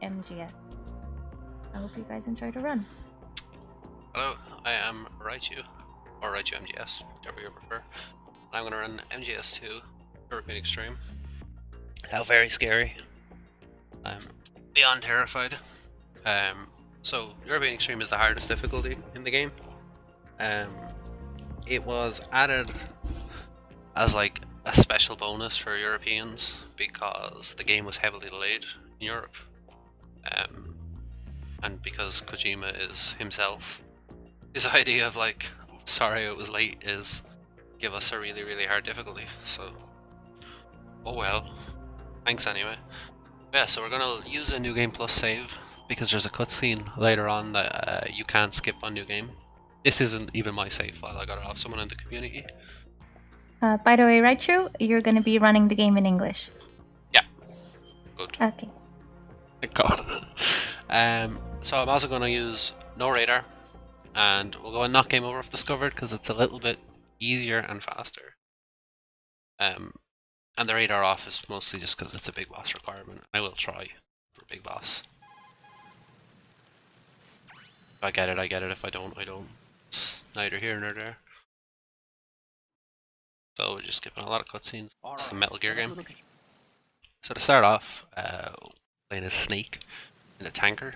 RaichuMGS. I hope you guys enjoyed the run. Hello, I am Raichu, or RaichuMGS, whichever you prefer. I'm going to run MGS2, European Extreme. How very scary. I'm beyond terrified. So, European Extreme is the hardest difficulty in the game. It was added as like a special bonus for Europeans because the game was heavily delayed in Europe. And because Kojima is himself, his idea of like, sorry it was late, is give us a really, really hard difficulty. So, oh well. Thanks anyway. Yeah, so we're gonna use a New Game Plus save because there's a cutscene later on that you can't skip on New Game. This isn't even my save file, I got it off someone in the community. By the way, Raichu, you're going to be running the game in English. Yeah. Good. Okay. Thank God. So I'm also going to use no radar, and we'll go and knock game over if discovered because it's a little bit easier and faster. And the radar off is mostly just because it's a big boss requirement. I will try for a big boss. If I get it, I get it. If I don't, I don't. It's neither here nor there. So we're just skipping a lot of cutscenes. It's a Metal Gear game. So to start off, playing as Snake in a tanker.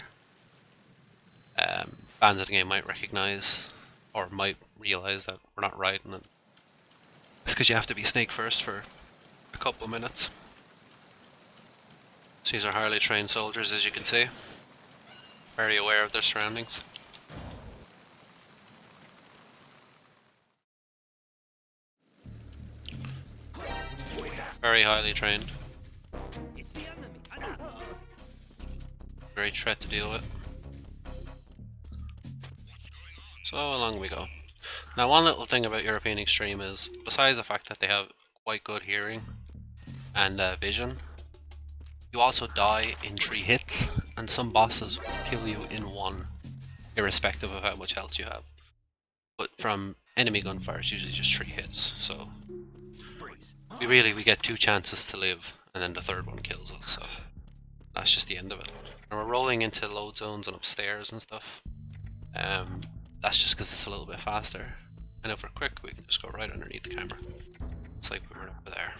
Fans of the game might recognize, or might realize that we're not riding it. It's because you have to be Snake first for a couple of minutes. So these are highly trained soldiers, as you can see. Very aware of their surroundings. Very highly trained. Great threat to deal with. So along we go. Now one little thing about European Extreme is, besides the fact that they have quite good hearing and vision, you also die in 3 hits, and some bosses will kill you in 1, irrespective of how much health you have. But from enemy gunfire it's usually just 3 hits, so we get 2 chances to live, and then the 3rd one kills us, so that's just the end of it. And we're rolling into load zones and upstairs and stuff. That's just because it's a little bit faster. And if we're quick, we can just go right underneath the camera. It's like we were over there.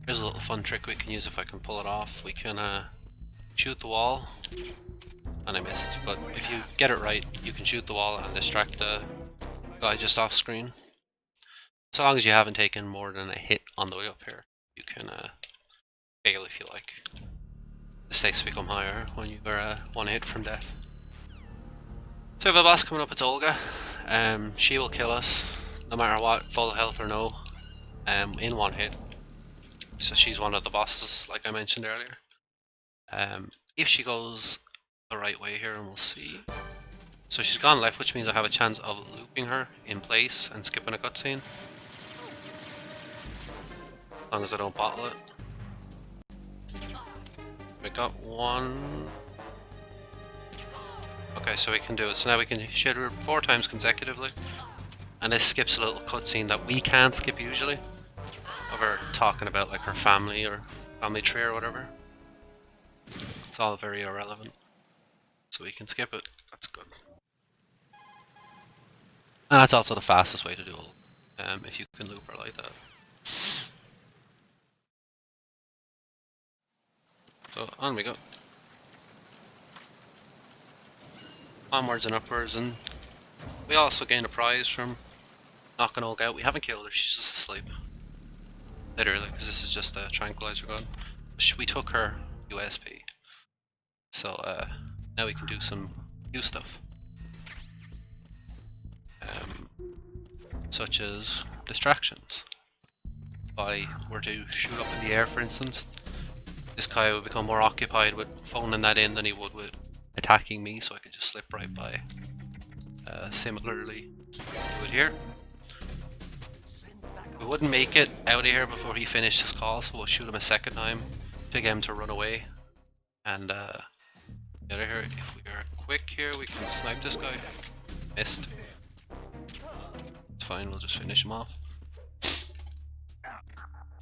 Here's a little fun trick we can use if I can pull it off. We can shoot the wall, and I missed, but if you get it right, you can shoot the wall and distract the guy just off screen. So long as you haven't taken more than a hit on the way up here, you can fail if you like. The stakes become higher when you are 1 hit from death. So we have a boss coming up, it's Olga. She will kill us, no matter what, full health or no, in 1 hit. So she's one of the bosses, like I mentioned earlier. If she goes the right way here, and we'll see. So she's gone left, which means I have a chance of looping her in place and skipping a cutscene. As long as I don't bottle it. We got 1. Okay, so we can do it. So now we can hit her 4 times consecutively. And this skips a little cutscene that we can't skip usually. Of her talking about like her family or family tree or whatever. It's all very irrelevant. So we can skip it. That's good. And that's also the fastest way to do it. If you can loop her like that. So on we go. Onwards and upwards, and we also gained a prize from knocking Olga out. We haven't killed her, she's just asleep. Literally, because this is just a tranquilizer gun. We took her USP. So now we can do some new stuff. Such as distractions. If I were to shoot up in the air, for instance, this guy would become more occupied with phoning that in than he would with attacking me, so I could just slip right by. Similarly, do it here. We wouldn't make it out of here before he finished his call, so we'll shoot him a 2nd time to get him to run away. And get out of here. If we are quick here, we can snipe this guy. Missed. It's fine, we'll just finish him off.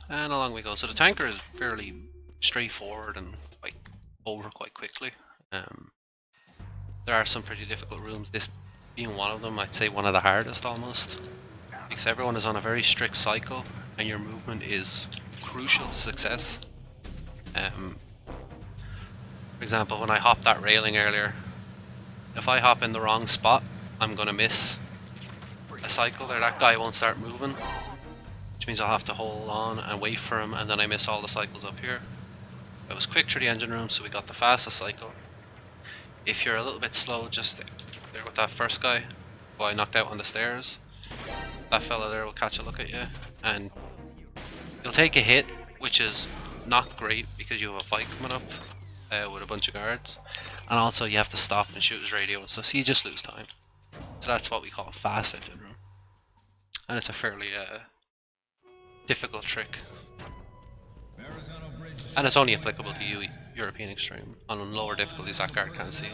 And along we go. So the tanker is fairly straightforward and quite over quite quickly. There are some pretty difficult rooms, this being one of them. I'd say one of the hardest almost, because everyone is on a very strict cycle and your movement is crucial to success. For example, when I hopped that railing earlier, if I hop in the wrong spot, I'm gonna miss a cycle there. That guy won't start moving, which means I'll have to hold on and wait for him, and then I miss all the cycles up here. It was quick through the engine room, so we got the fastest cycle. If you're a little bit slow, just there with that first guy who I knocked out on the stairs, that fella there will catch a look at you, and you'll take a hit, which is not great because you have a fight coming up with a bunch of guards, and also you have to stop and shoot his radio, so you just lose time. So that's what we call a fast engine room, and it's a fairly difficult trick, and it's only applicable to you, European Extreme. On lower difficulties, that guard can't see it.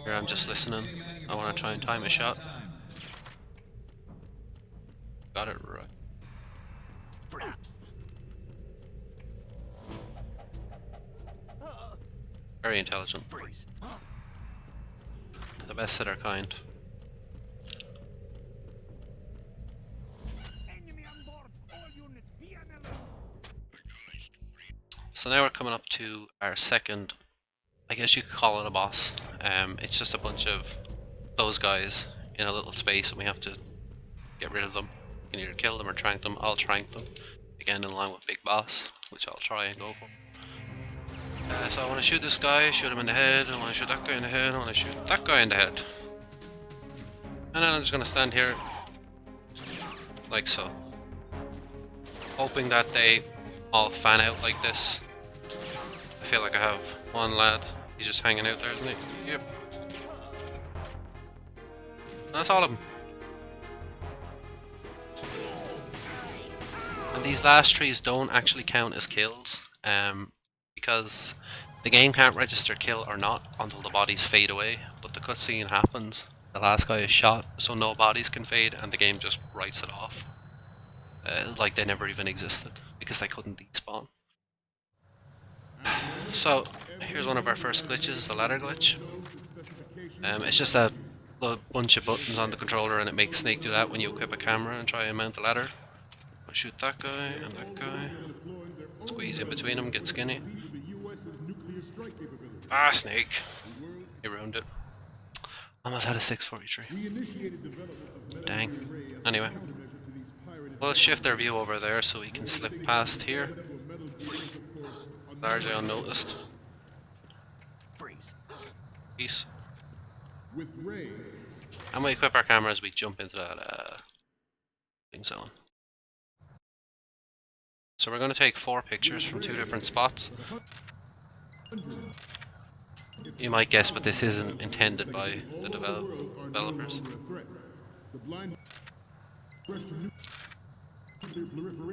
Here I'm just listening. I want to try and time a shot. Got it right. Very intelligent. The best of their kind. So now we're coming up to our second, I guess you could call it a boss. It's just a bunch of those guys in a little space, and we have to get rid of them. You can either kill them or trank them. I'll trank them. Again, in line with Big Boss, which I'll try and go for. So I want to shoot this guy, shoot him in the head, I want to shoot that guy in the head, I want to shoot that guy in the head. And then I'm just going to stand here, like so. Hoping that they all fan out like this. I feel like I have one lad, he's just hanging out there, isn't he? Yep. That's all of them. And these last trees don't actually count as kills, because the game can't register kill or not until the bodies fade away, but the cutscene happens, the last guy is shot, so no bodies can fade, and the game just writes it off. Like they never even existed, because they couldn't despawn. So, here's one of our first glitches, the ladder glitch. It's just a bunch of buttons on the controller, and it makes Snake do that when you equip a camera and try and mount the ladder. I'll shoot that guy and that guy. Squeeze in between them, get skinny. Ah, Snake. He ruined it. Almost had a 643. Dang. Anyway. Well, let's shift our view over there so we can slip past here. Largely unnoticed. Peace. And we equip our camera as we jump into that thing zone. So we're going to take 4 pictures from 2 different spots. You might guess, but this isn't intended by the developers. We're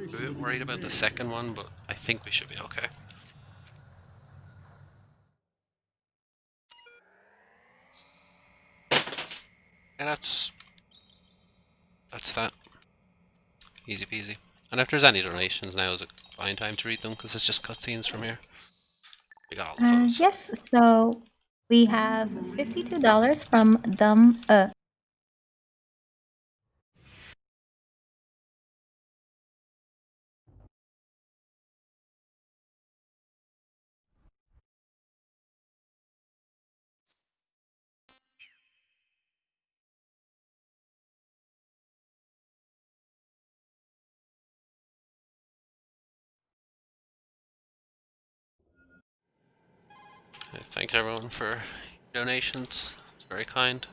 a bit worried about the second one, but I think we should be okay. And that's that. Easy peasy. And if there's any donations, now is a fine time to read them, because it's just cutscenes from here. We got all the photos. Yes, so we have $52 from Dumb. Thank everyone for donations. It's very kind.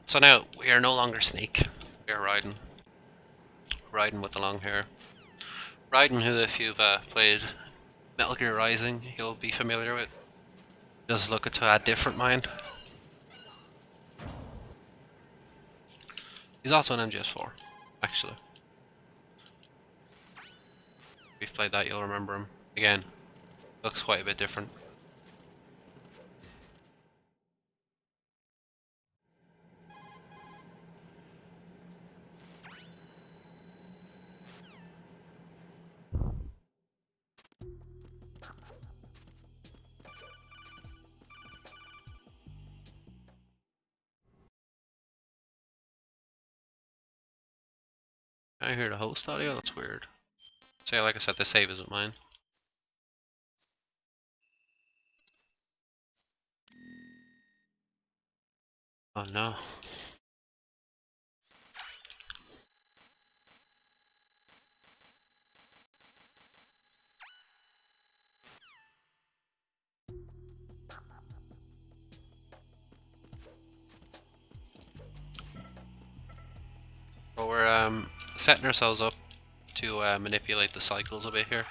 So now we are no longer Snake. We are Raiden. Raiden with the long hair. Raiden, who if you've played Metal Gear Rising, you'll be familiar with. Does look to a different mind. He's also an MGS4, actually. If you've played that, you'll remember him. Again, looks quite a bit different. Can I hear the host audio? That's weird. So yeah, like I said, the save isn't mine. Oh no. So we're setting ourselves up to manipulate the cycles a bit here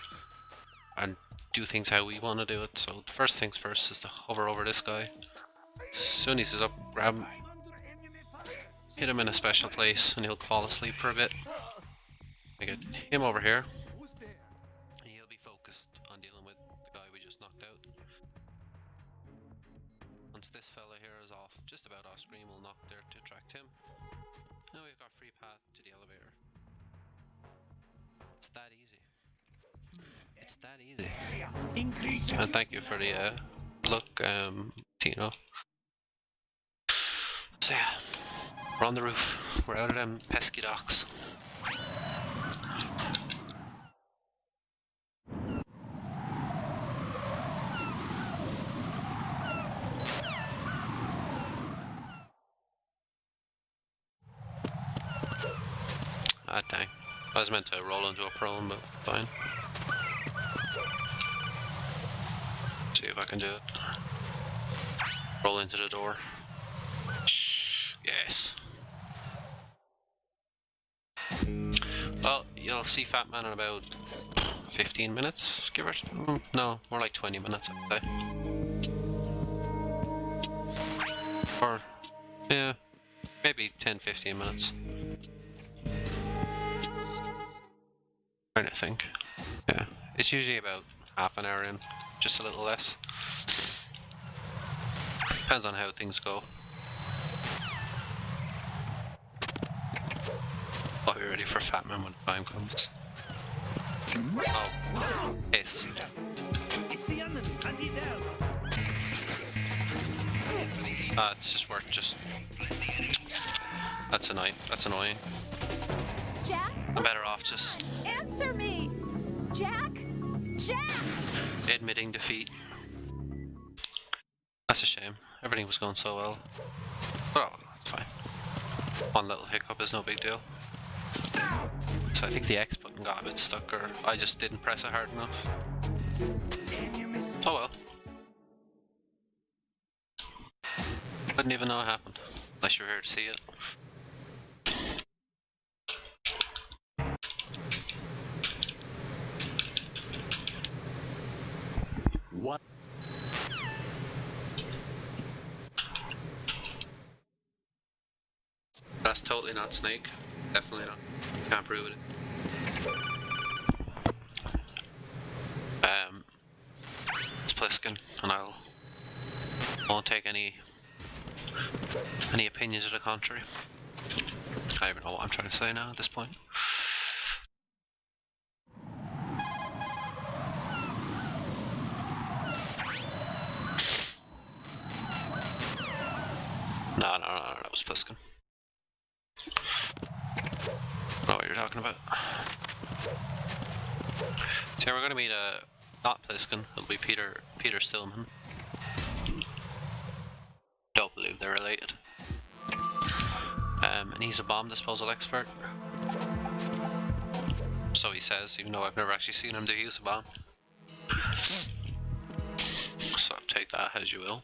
and do things how we want to do it. So the first things first is to hover over this guy. As soon as he's up, grab him, hit him in a special place, and he'll fall asleep for a bit. I get him over here, and he'll be focused on dealing with the guy we just knocked out. Once this fella here is off, just about off screen, we'll knock there to attract him. Now we've got free path to the elevator. It's that easy. It's that easy. And thank you for the look, Tino. So yeah, we're on the roof. We're out of them pesky docks. Ah dang. I was meant to roll into a prone, but fine. See if I can do it. Roll into the door. Yes. Well, you'll see Fat Man in about 15 minutes, give or no, more like 20 minutes, I'd say. Or, yeah, maybe 10-15 minutes. Trying to think. Yeah, it's usually about half an hour in, just a little less. Depends on how things go. I'll be ready for Fat Man when the time comes. Oh, yes. It's the enemy. I need help. It's just worth just. That's annoying. That's annoying. Jack? I'm better off just Answer me! Jack? Jack! admitting defeat. That's a shame. Everything was going so well. But oh, it's fine. One little hiccup is no big deal. So I think the X button got a bit stuck, or I just didn't press it hard enough. Oh well. Couldn't even know it happened, unless you were here to see it. What? That's totally not Snake. Definitely not. Can't prove it. It's Pliskin, and I won't take any opinions to the contrary. I don't even know what I'm trying to say now at this point. No, that was Pliskin. I know what you're talking about. So we're going to meet not Pliskin, it'll be Peter Stillman. Don't believe they're related. And he's a bomb disposal expert. So he says, even though I've never actually seen him do use a bomb. So take that as you will.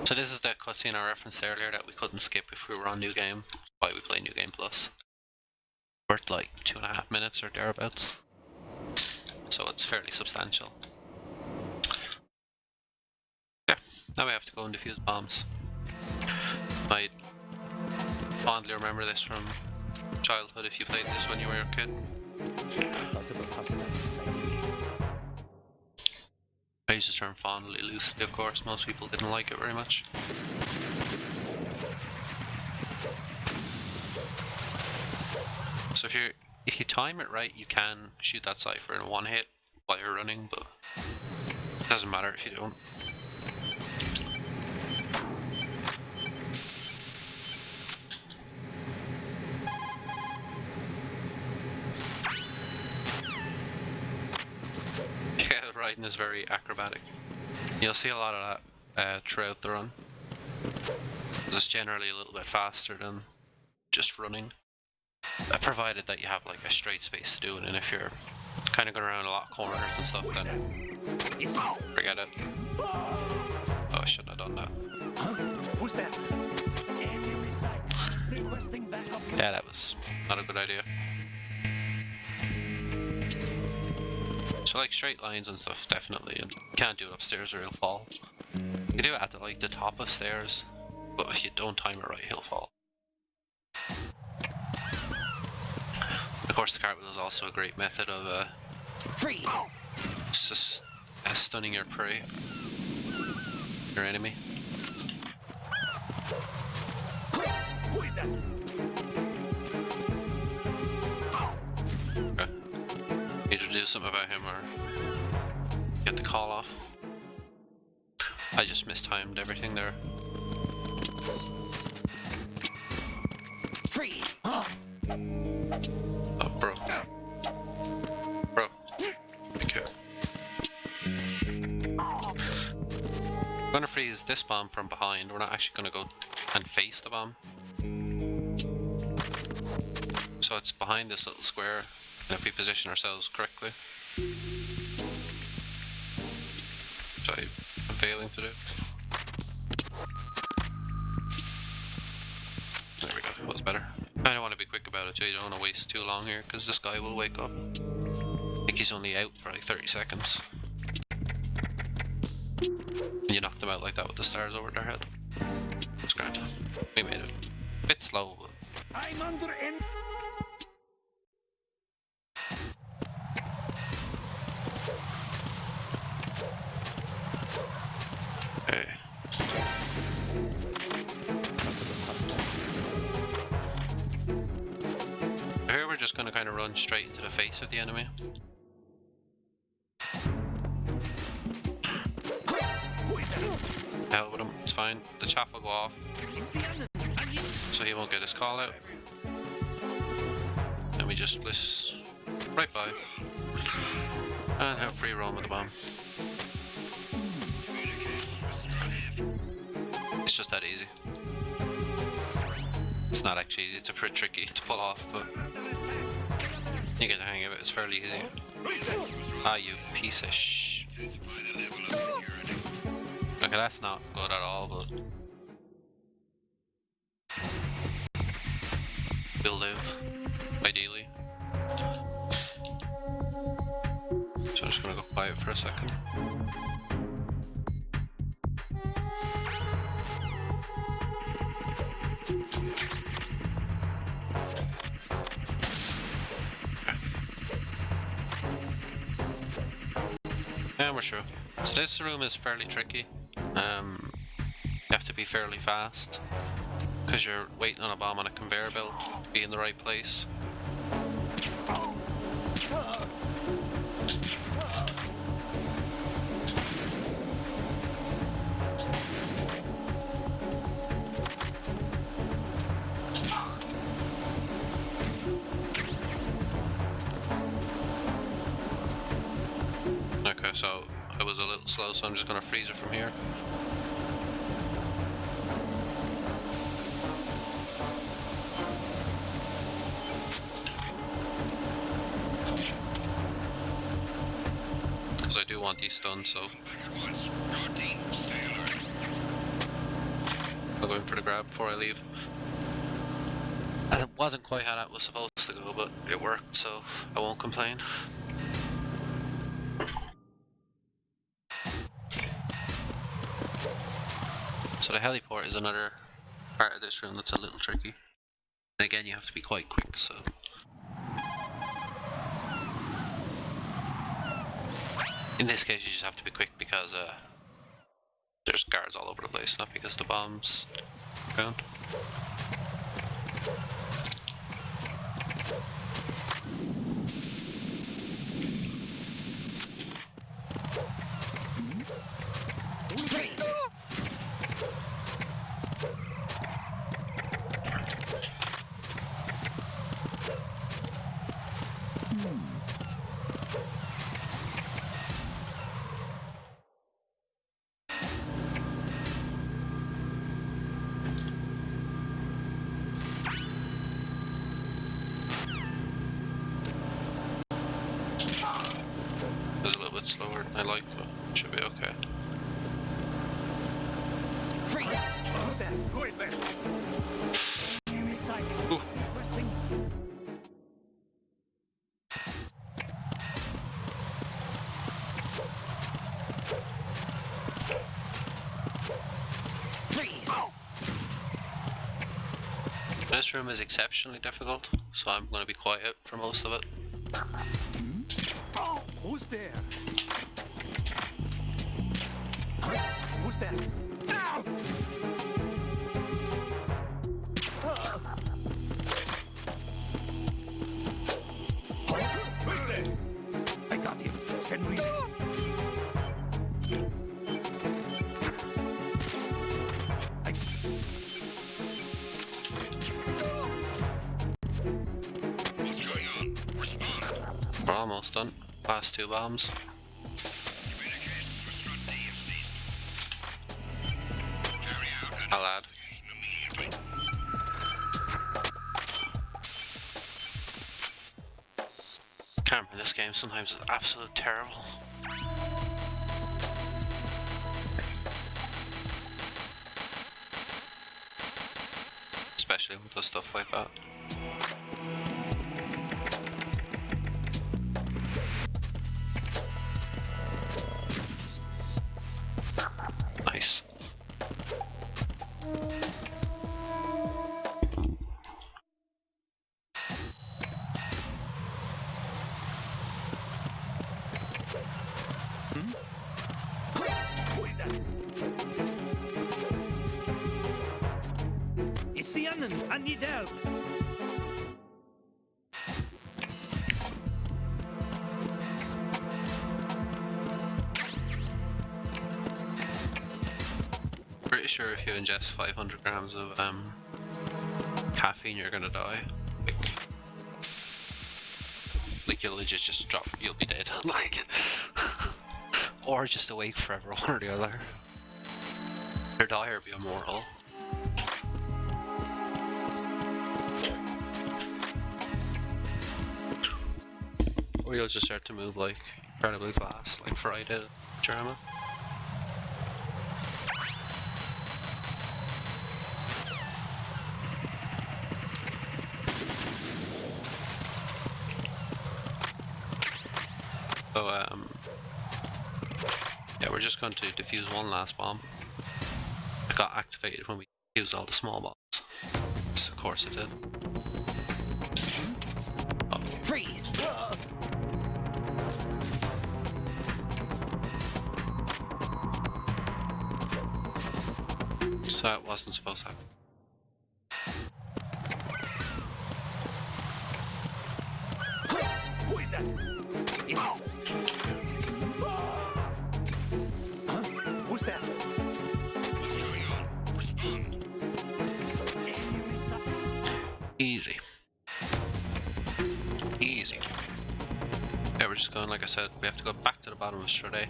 So this is the cutscene I referenced earlier that we couldn't skip if we were on New Game. Why we play New Game Plus. Worth like 2.5 minutes or thereabouts. So it's fairly substantial. Yeah, now we have to go and defuse bombs. I fondly remember this from childhood if you played this when you were a kid. I use the term fondly loosely, of course. Most people didn't like it very much. So if you time it right, you can shoot that cipher in one hit while you're running, but it doesn't matter if you don't. Yeah, the riding is very acrobatic. You'll see a lot of that throughout the run. It's generally a little bit faster than just running. Provided that you have like a straight space to do it, and if you're kind of going around a lot of corners and stuff, then forget it. Oh, I shouldn't have done that. Huh? Who's that? Andy Recycle. Requesting backup. Yeah, that was not a good idea. So like straight lines and stuff, definitely. And you can't do it upstairs or he'll fall. You can do it at the top of stairs, but if you don't time it right, he'll fall. Of course, the cartwheel is also a great method of Freeze! stunning your prey, your enemy. Who is that? Okay. Need to do something about him or get the call off. I just mistimed everything there. Freeze! Oh, bro. Bro. Thank you. We're gonna freeze this bomb from behind. We're not actually gonna go and face the bomb. So it's behind this little square, and if we position ourselves correctly. Which I'm failing to do. There we go, that was better. I don't want to be quick about it too, you don't want to waste too long here, because this guy will wake up. I think he's only out for like 30 seconds. And you knocked him out like that with the stars over their head. It's grand. We made it. A bit slow, but... I'm under in. Hey. Here we're just gonna kind of run straight into the face of the enemy. Hell with him, it's fine. The chap will go off, so he won't get his call out. And we just bliss right by and have free roam with the bomb. It's just that easy. It's not actually easy, it's a bit tricky to pull off, but you get the hang of it, it's fairly easy. Ah, you piece of shh. Okay, that's not good at all, but we'll live, ideally. So I'm just gonna go quiet for a second. Yeah, we're sure. So this room is fairly tricky. You have to be fairly fast because you're waiting on a bomb on a conveyor belt to be in the right place. Okay, so I was a little slow, so I'm just gonna freeze it from here. Because I do want these stunned, so I'll go in for the grab before I leave. And it wasn't quite how that was supposed to go, but it worked, so I won't complain. So the heliport is another part of this room that's a little tricky. And again, you have to be quite quick, so... In this case, you just have to be quick because there's guards all over the place, not because the bomb's around. slower than I like, but it should be okay. Freeze! Who's there? Who is there? Recycle. Ooh. Requesting. Freeze! This room is exceptionally difficult, so I'm going to be quiet for most of it. Oh, who's there? Who's there? Ow! Who's there? I got him. Send me. What's going on? Respond. We're almost done. Last 2 bombs. Communications with Strut DFC. Carry out an I'll add. investigation immediately. Camera in this game sometimes is absolutely terrible. Especially with the stuff like that. Nice. Who is that? It's the Unknown. I need help. Pretty sure if you ingest 500 grams of caffeine, you're gonna die. Like you'll legit just drop, you'll be dead. Like, or just awake forever, one or the other. Or die or be immortal. Or you'll just start to move like incredibly fast, like Friday in German. So yeah, we're just going to defuse one last bomb. It got activated when we used all the small bombs. Yes, of course it did. Oh. Freeze! So that wasn't supposed to happen. Who is that? Huh? Who's that? What's going on? Respond. Easy. Easy. Yeah, we're just going, like I said, we have to go back to the bottom of Strade.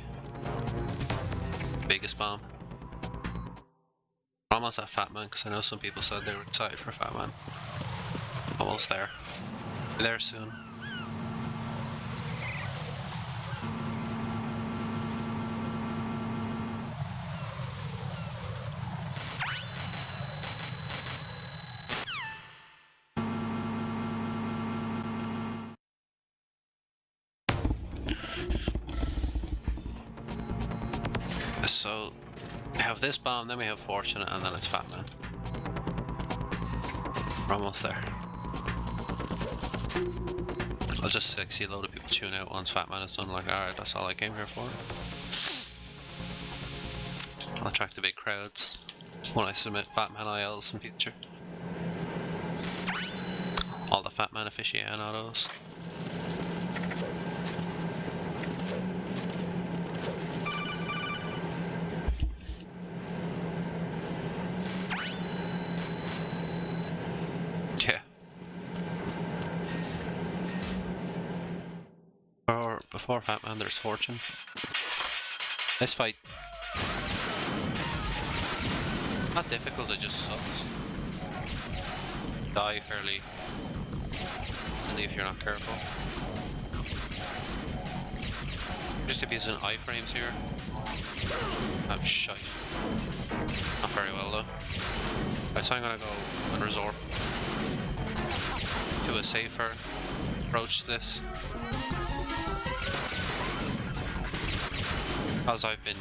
Biggest bomb. Almost at Fat Man, because I know some people said they were excited for Fat Man. Almost there. Be there soon. So, we have this bomb, then we have Fortunate, and then it's Fat Man. We're almost there. I'll just see a load of people tune out once Fat Man is done, like, alright, that's all I came here for. I'll attract the big crowds when I submit Fat Man ILs in future. All the Fat Man aficionados. Yeah. Before Fat Man, there's Fortune. This fight, not difficult, it just sucks. Die fairly easily if you're not careful. Just if using iframes here. I'm shite. Not very well though. Right, so I'm gonna go and resort to a safer approach to this. Because I've been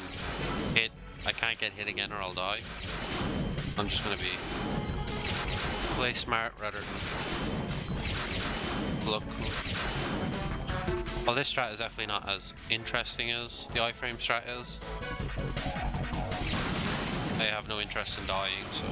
hit, I can't get hit again or I'll die. I'm just gonna play smart rather than look cool. Well, this strat is definitely not as interesting as the iframe strat is. I have no interest in dying, so...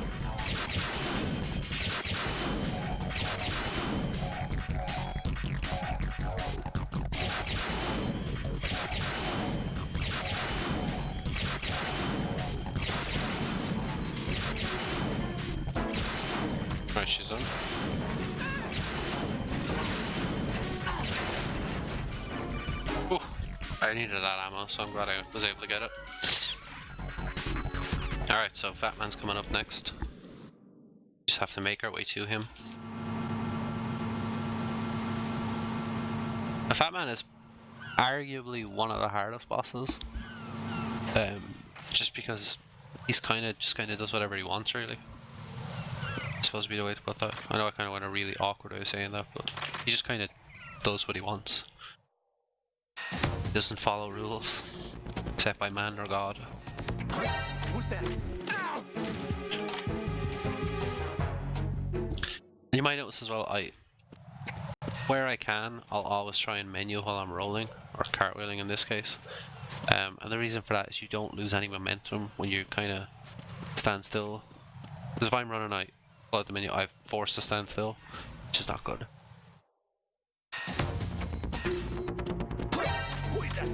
Right, she's done. Ooh, I needed that ammo, so I'm glad I was able to get it. Alright, so Fat Man's coming up next. Just have to make our way to him. The Fat Man is arguably one of the hardest bosses. Just because he's kind of does whatever he wants, really. It's supposed to be the way to put that. I know I kind of went a really awkward way of saying that, but he just kind of does what he wants. He doesn't follow rules, set by man or God. Who's that? And you might notice as well, where I can, I'll always try and menu while I'm rolling, or cartwheeling in this case. And the reason for that is you don't lose any momentum when you kind of stand still. Because if I'm running out, pull out the menu, I'm forced to stand still, which is not good. Who is that?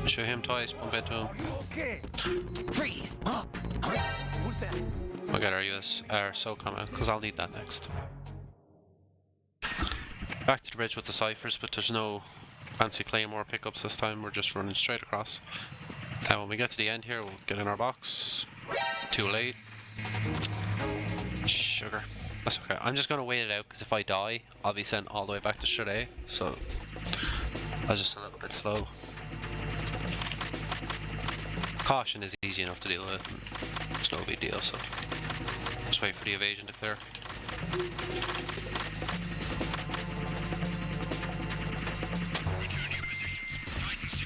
Shoot him twice, bump into him. Are you okay? Freeze! Huh? Who's that? I'll get our SOCOM out, because I'll need that next. Back to the bridge with the ciphers, but there's no fancy claymore pickups this time, we're just running straight across. And when we get to the end here, we'll get in our box. Too late. Sugar. That's okay. I'm just going to wait it out, because if I die, I'll be sent all the way back to Strade, so I was just a little bit slow. Caution is easy enough to deal with, it's no big deal, so just wait for the evasion to clear.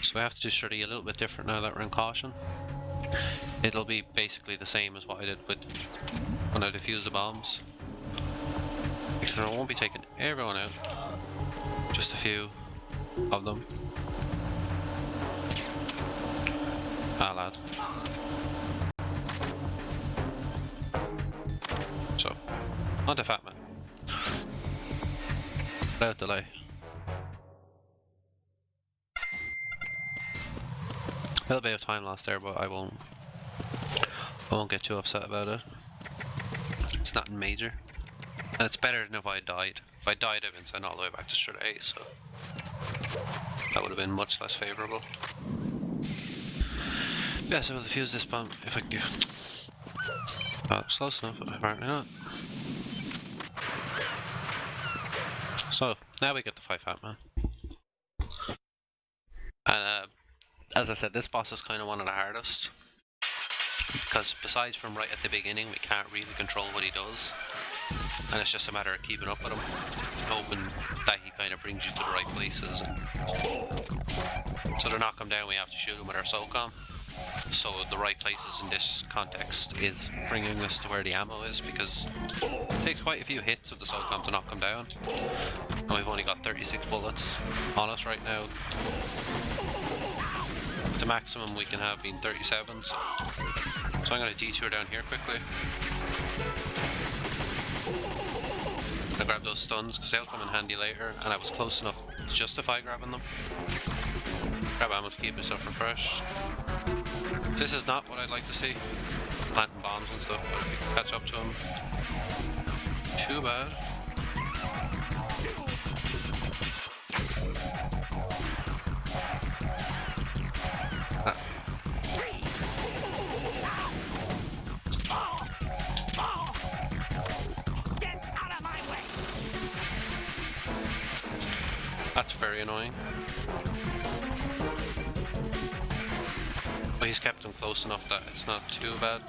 So we have to do Strade a little bit different now that we're in caution. It'll be basically the same as what I did with when I defused the bombs. Because I won't be taking everyone out, just a few of them. Ah, lad. So, on to Fat Man. Without delay. A little bit of time lost there, but I won't get too upset about it. It's nothing major. And it's better than if I died. If I died, I've been sent all the way back to Strade, so that would have been much less favourable. Yeah, so we'll defuse this bomb if I can get. Oh, it's close enough, but apparently not. So, now we get the 5 Fat Man. And as I said, this boss is kind of one of the hardest. Because besides from right at the beginning, we can't really control what he does. And it's just a matter of keeping up with him. Hoping that he kind of brings you to the right places. So to knock him down, we have to shoot him with our SOCOM. So the right places in this context is bringing us to where the ammo is, because it takes quite a few hits of the SOCOM to knock him down. And we've only got 36 bullets on us right now. The maximum we can have being 37, so I'm going to detour down here quickly. I grab those stuns because they'll come in handy later, and I was close enough to justify grabbing them. Grab ammo to keep myself refreshed. This is not what I'd like to see, planting bombs and stuff, but if we can catch up to him, too bad. That's very annoying. But he's kept him close enough that it's not too bad.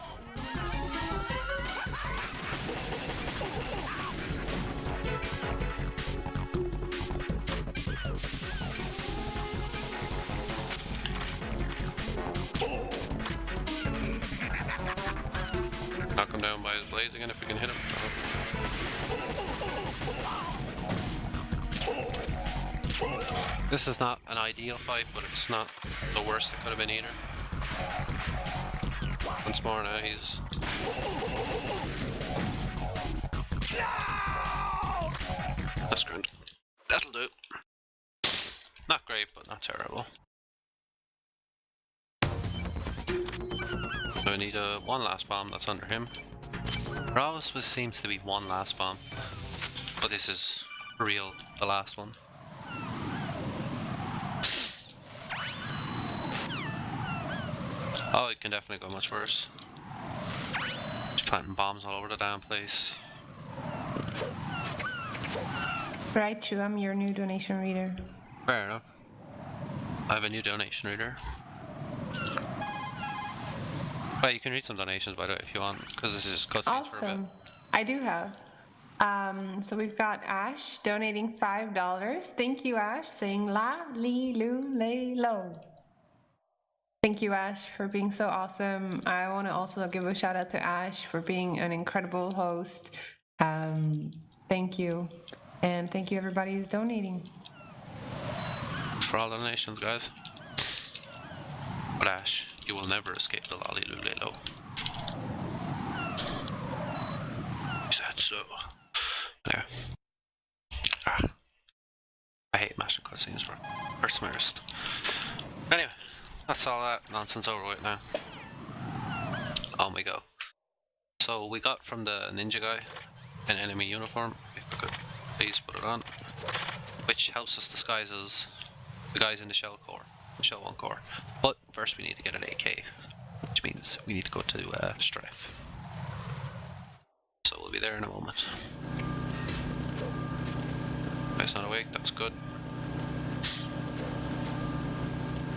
Knock him down by his blades again if we can hit him. This is not an ideal fight, but it's not the worst it could have been either. Once more now, he's... That's grand. That'll do. Not great, but not terrible. So we need one last bomb that's under him. There always seems to be one last bomb, but this is for real the last one. Oh, it can definitely go much worse. Just planting bombs all over the damn place. Raichu, I'm your new donation reader. Fair enough. I have a new donation reader. Well, you can read some donations by the way if you want, because this is cutscenes for a bit. Awesome. I do have. So we've got Ash donating $5. Thank you, Ash, saying la, li, lu, lay, lo. Thank you, Ash, for being so awesome. I want to also give a shout out to Ash for being an incredible host. Thank you. And thank you, everybody who's donating. For all the donations, guys. But Ash, you will never escape the lolly lule lo. Is that so? Anyway. I hate mashing cutscenes for hurts my wrist. Anyway. That's all that nonsense over with now. On we go. So we got from the ninja guy an enemy uniform, if I could please put it on, which helps us disguise as the guys in the shell core, the shell 1 core. But first we need to get an AK, which means we need to go to Strife. So we'll be there in a moment. Guy's not awake, that's good.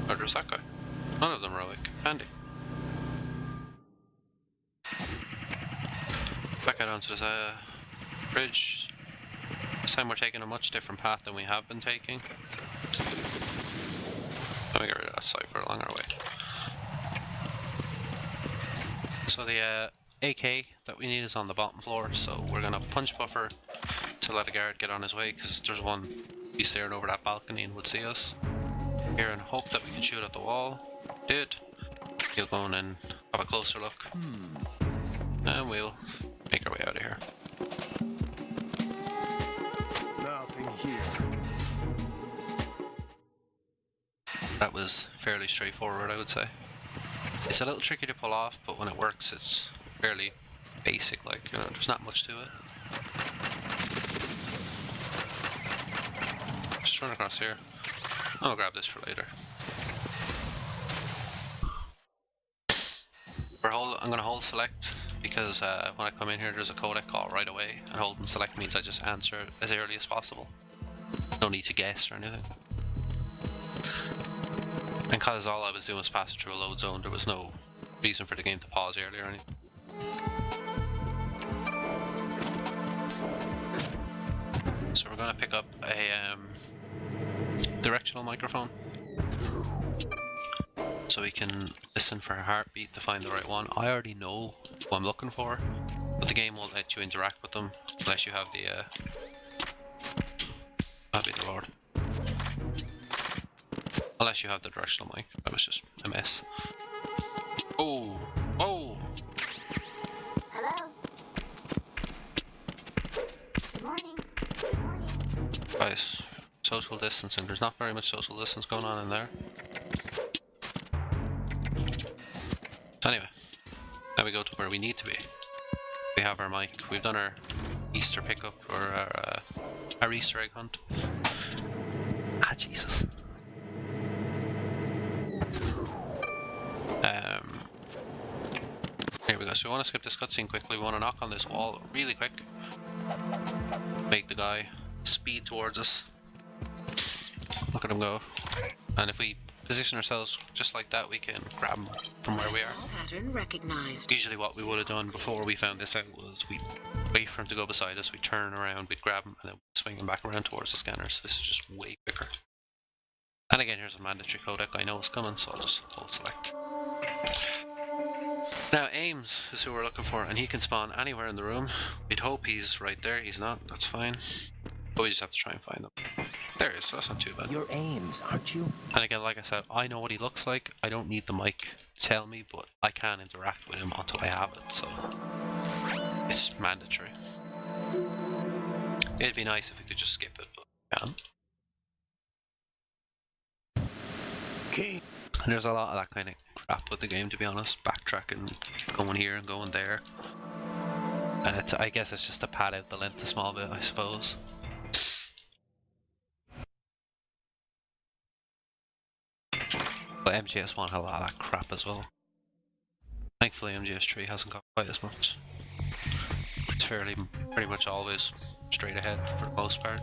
Oh, there's that guy. None of them are awake. Handy. Back out onto this bridge. This time we're taking a much different path than we have been taking. Let me get rid of that cipher along our way. So the AK that we need is on the bottom floor, so we're gonna punch buffer to let a guard get on his way, because there's one he's staring over that balcony and would see us. Here and hope that we can shoot at the wall. Did. He'll go in and have a closer look. And we'll make our way out of here. Nothing here. That was fairly straightforward, I would say. It's a little tricky to pull off, but when it works, it's fairly basic, like, you know, there's not much to it. Just run across here. I'll grab this for later. I'm going to hold select because when I come in here there's a codec call right away, and holding select means I just answer as early as possible. No need to guess or anything. And because all I was doing was passing through a load zone, there was no reason for the game to pause earlier or anything. So we're going to pick up a directional microphone, so we can listen for a heartbeat to find the right one. I already know who I'm looking for, but the game won't let you interact with them unless you have the Lord. Unless you have the directional mic. That was just a mess. Oh! Oh! Hello? Good morning. Good morning. Guys, social distancing. There's not very much social distance going on in there. Anyway, now we go to where we need to be. We have our mic. We've done our Easter pickup, or our Easter egg hunt. Ah, Jesus. Here we go. So we want to skip this cutscene quickly. We want to knock on this wall really quick. Make the guy speed towards us. at him go. And if we position ourselves just like that, we can grab him from where we are. Pattern recognized. Usually what we would have done before we found this out was we'd wait for him to go beside us, we'd turn around, we'd grab him, and then swing him back around towards the scanner. So this is just way quicker. And again, here's a mandatory codec I know is coming, so I'll just hold select. Now Ames is who we're looking for, and he can spawn anywhere in the room. We'd hope he's right there. He's not, that's fine. But we just have to try and find him. There he is, so that's not too bad. You're Ames, aren't you? And again, like I said, I know what he looks like. I don't need the mic to tell me, but I can interact with him until I have it, so it's mandatory. It'd be nice if we could just skip it, but we can't. King. And there's a lot of that kind of crap with the game, to be honest. Backtracking, going here and going there. And it's, I guess it's just to pad out the length a small bit, I suppose. But MGS1 had a lot of that crap as well. Thankfully MGS3 hasn't got quite as much. It's fairly, pretty much always straight ahead for the most part.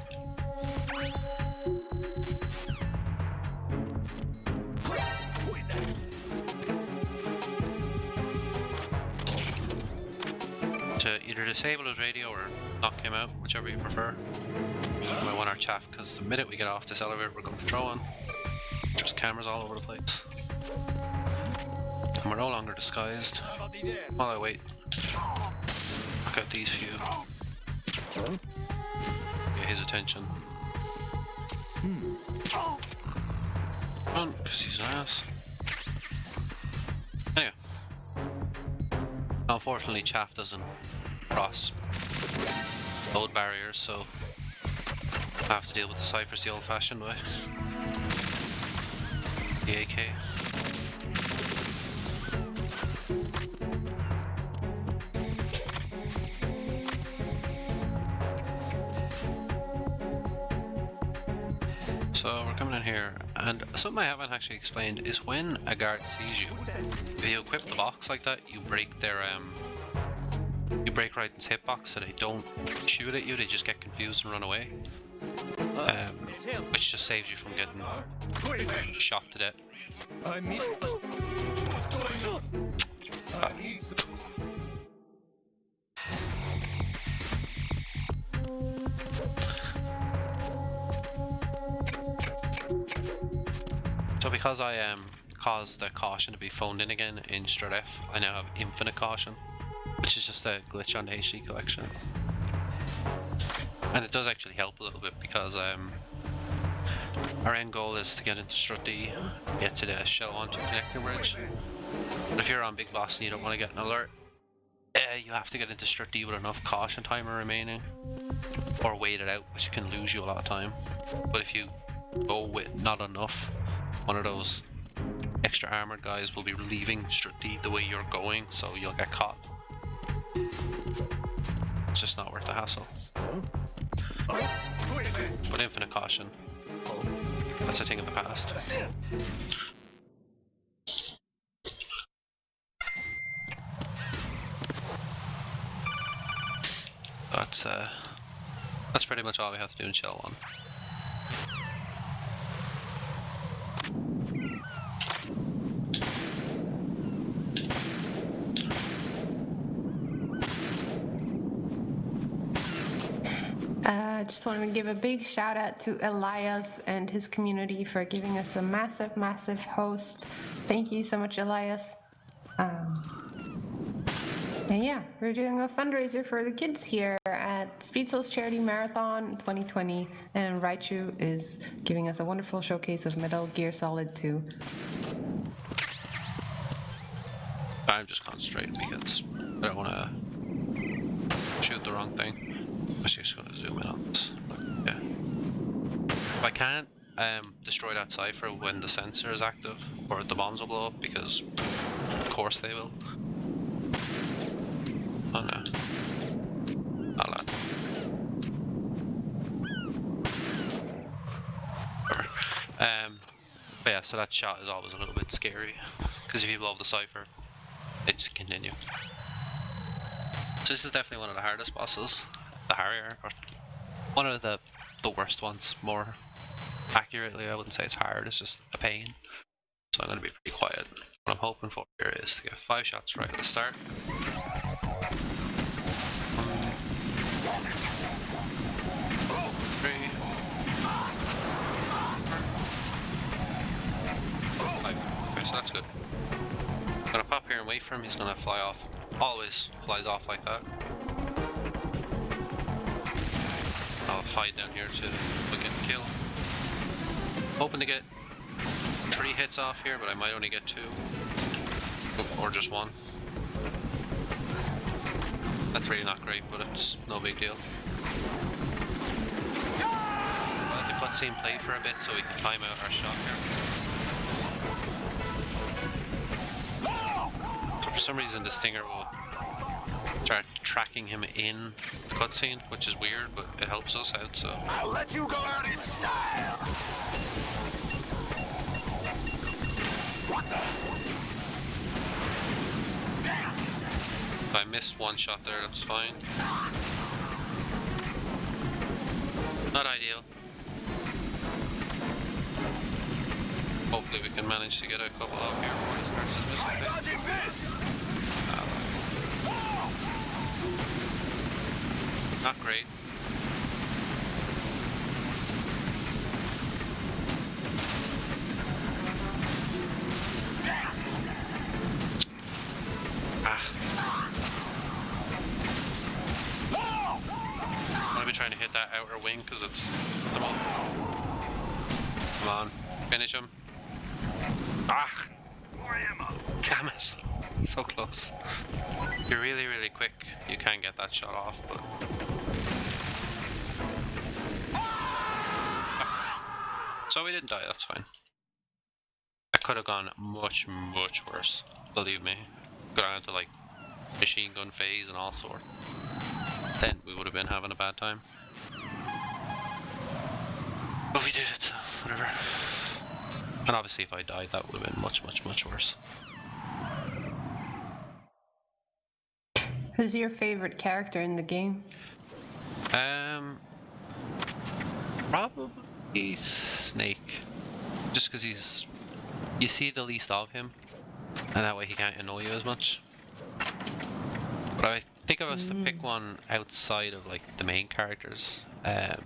To either disable his radio or knock him out, whichever you prefer. We might want our chaff, because the minute we get off this elevator we're going to throw on. There's cameras all over the place. And we're no longer disguised. While I wait, look at these few. Get his attention. Run, because he's an ass. Anyway. Unfortunately, chaff doesn't cross load barriers, so I have to deal with the ciphers the old-fashioned way. The AK. So we're coming in here, and something I haven't actually explained is when a guard sees you, if you equip the box like that, you break their you break Raiden's hitbox so they don't shoot at you, they just get confused and run away. Which just saves you from getting shot to death. So because I caused the caution to be phoned in again in Strat F, I now have infinite caution, which is just a glitch on the HD collection. And it does actually help a little bit because our end goal is to get into Strut D, get to the Shell 1-2 connector bridge. But if you're on Big Boss and you don't want to get an alert, you have to get into Strut D with enough caution timer remaining, or wait it out, which can lose you a lot of time. But if you go with not enough, one of those extra armored guys will be leaving Strut D the way you're going, so you'll get caught. It's just not worth the hassle. But infinite caution, that's a thing of the past. That's pretty much all we have to do in Shell 1. I just want to give a big shout out to Elias and his community for giving us a massive host. Thank you so much, Elias. And yeah, we're doing a fundraiser for the kids here at Speed Souls Charity Marathon 2020, and Raichu is giving us a wonderful showcase of Metal Gear Solid 2. I'm just concentrating because I don't want to shoot the wrong thing. I'm just going to zoom in on this. Yeah. If I can't destroy that cipher when the sensor is active, or the bombs will blow up, because of course they will. Oh no. Not that. Whatever. But yeah, so that shot is always a little bit scary, because if you blow up the cipher, it's continue. So this is definitely one of the hardest bosses. The Harrier, or one of the worst ones, more accurately. I wouldn't say it's hard, it's just a pain. So I'm going to be pretty quiet. What I'm hoping for here is to get 5 shots right at the start. 3. 5. Okay, so that's good. I'm gonna pop here and wait for him, he's gonna fly off. Always flies off like that. I'll hide down here to look at the kill. Hoping to get 3 hits off here, but I might only get 2. Or just 1. That's really not great, but it's no big deal. I'll let the cutscene play for a bit so we can time out our shot here. So for some reason the Stinger will start tracking him in the cutscene, which is weird, but it helps us out, so... I'll let you go out in style. What the? Damn. If I missed 1 shot there, that's fine. Not ideal. Hopefully we can manage to get a couple off here before it starts to miss a bit. Dodging this. Not great. I'm gonna be trying to hit that outer wing because it's the most. Come on, finish him. Ah! More ammo. Damn it! So close. If you're really, really quick, you can get that shot off, but. So we didn't die, that's fine. That could have gone much, much worse, believe me. Got on to like machine gun phase and all sorts. Then we would have been having a bad time. But we did it, so whatever. And obviously if I died that would have been much, much, much worse. Who's your favorite character in the game? Probably Snake. Just because you see the least of him, and that way he can't annoy you as much. But I think if I was to pick one outside of like the main characters, I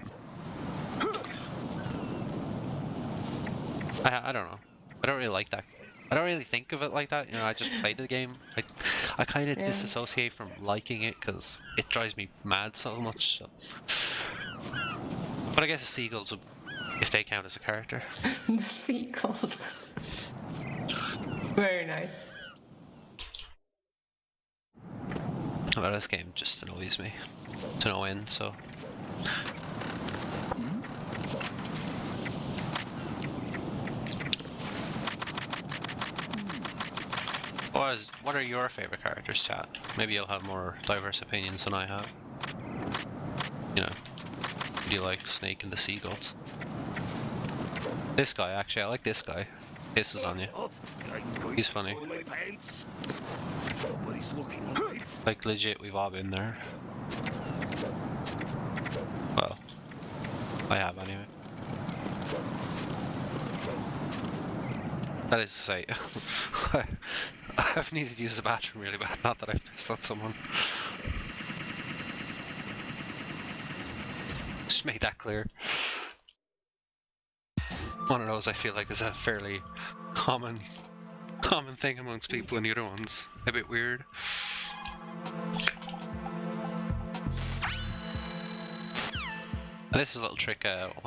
don't know. I don't really like that. I don't really think of it like that. You know, I just played the game. I kind of disassociate from liking it because it drives me mad so much. So. But I guess the seagulls, if they count as a character. The sequels. Very nice. But this game just annoys me to no end, so. What are your favorite characters, chat? Maybe you'll have more diverse opinions than I have. You know, do you like Snake and the Seagulls? This guy, actually, I like this guy. Pisses on you. He's funny. Nobody's looking. Like, legit, we've all been there. Well, I have anyway. That is to say, I've needed to use the bathroom really bad, not that I've pissed on someone. Just make that clear. One of those I feel like is a fairly common thing amongst people, and the other one's a bit weird. And this is a little trick,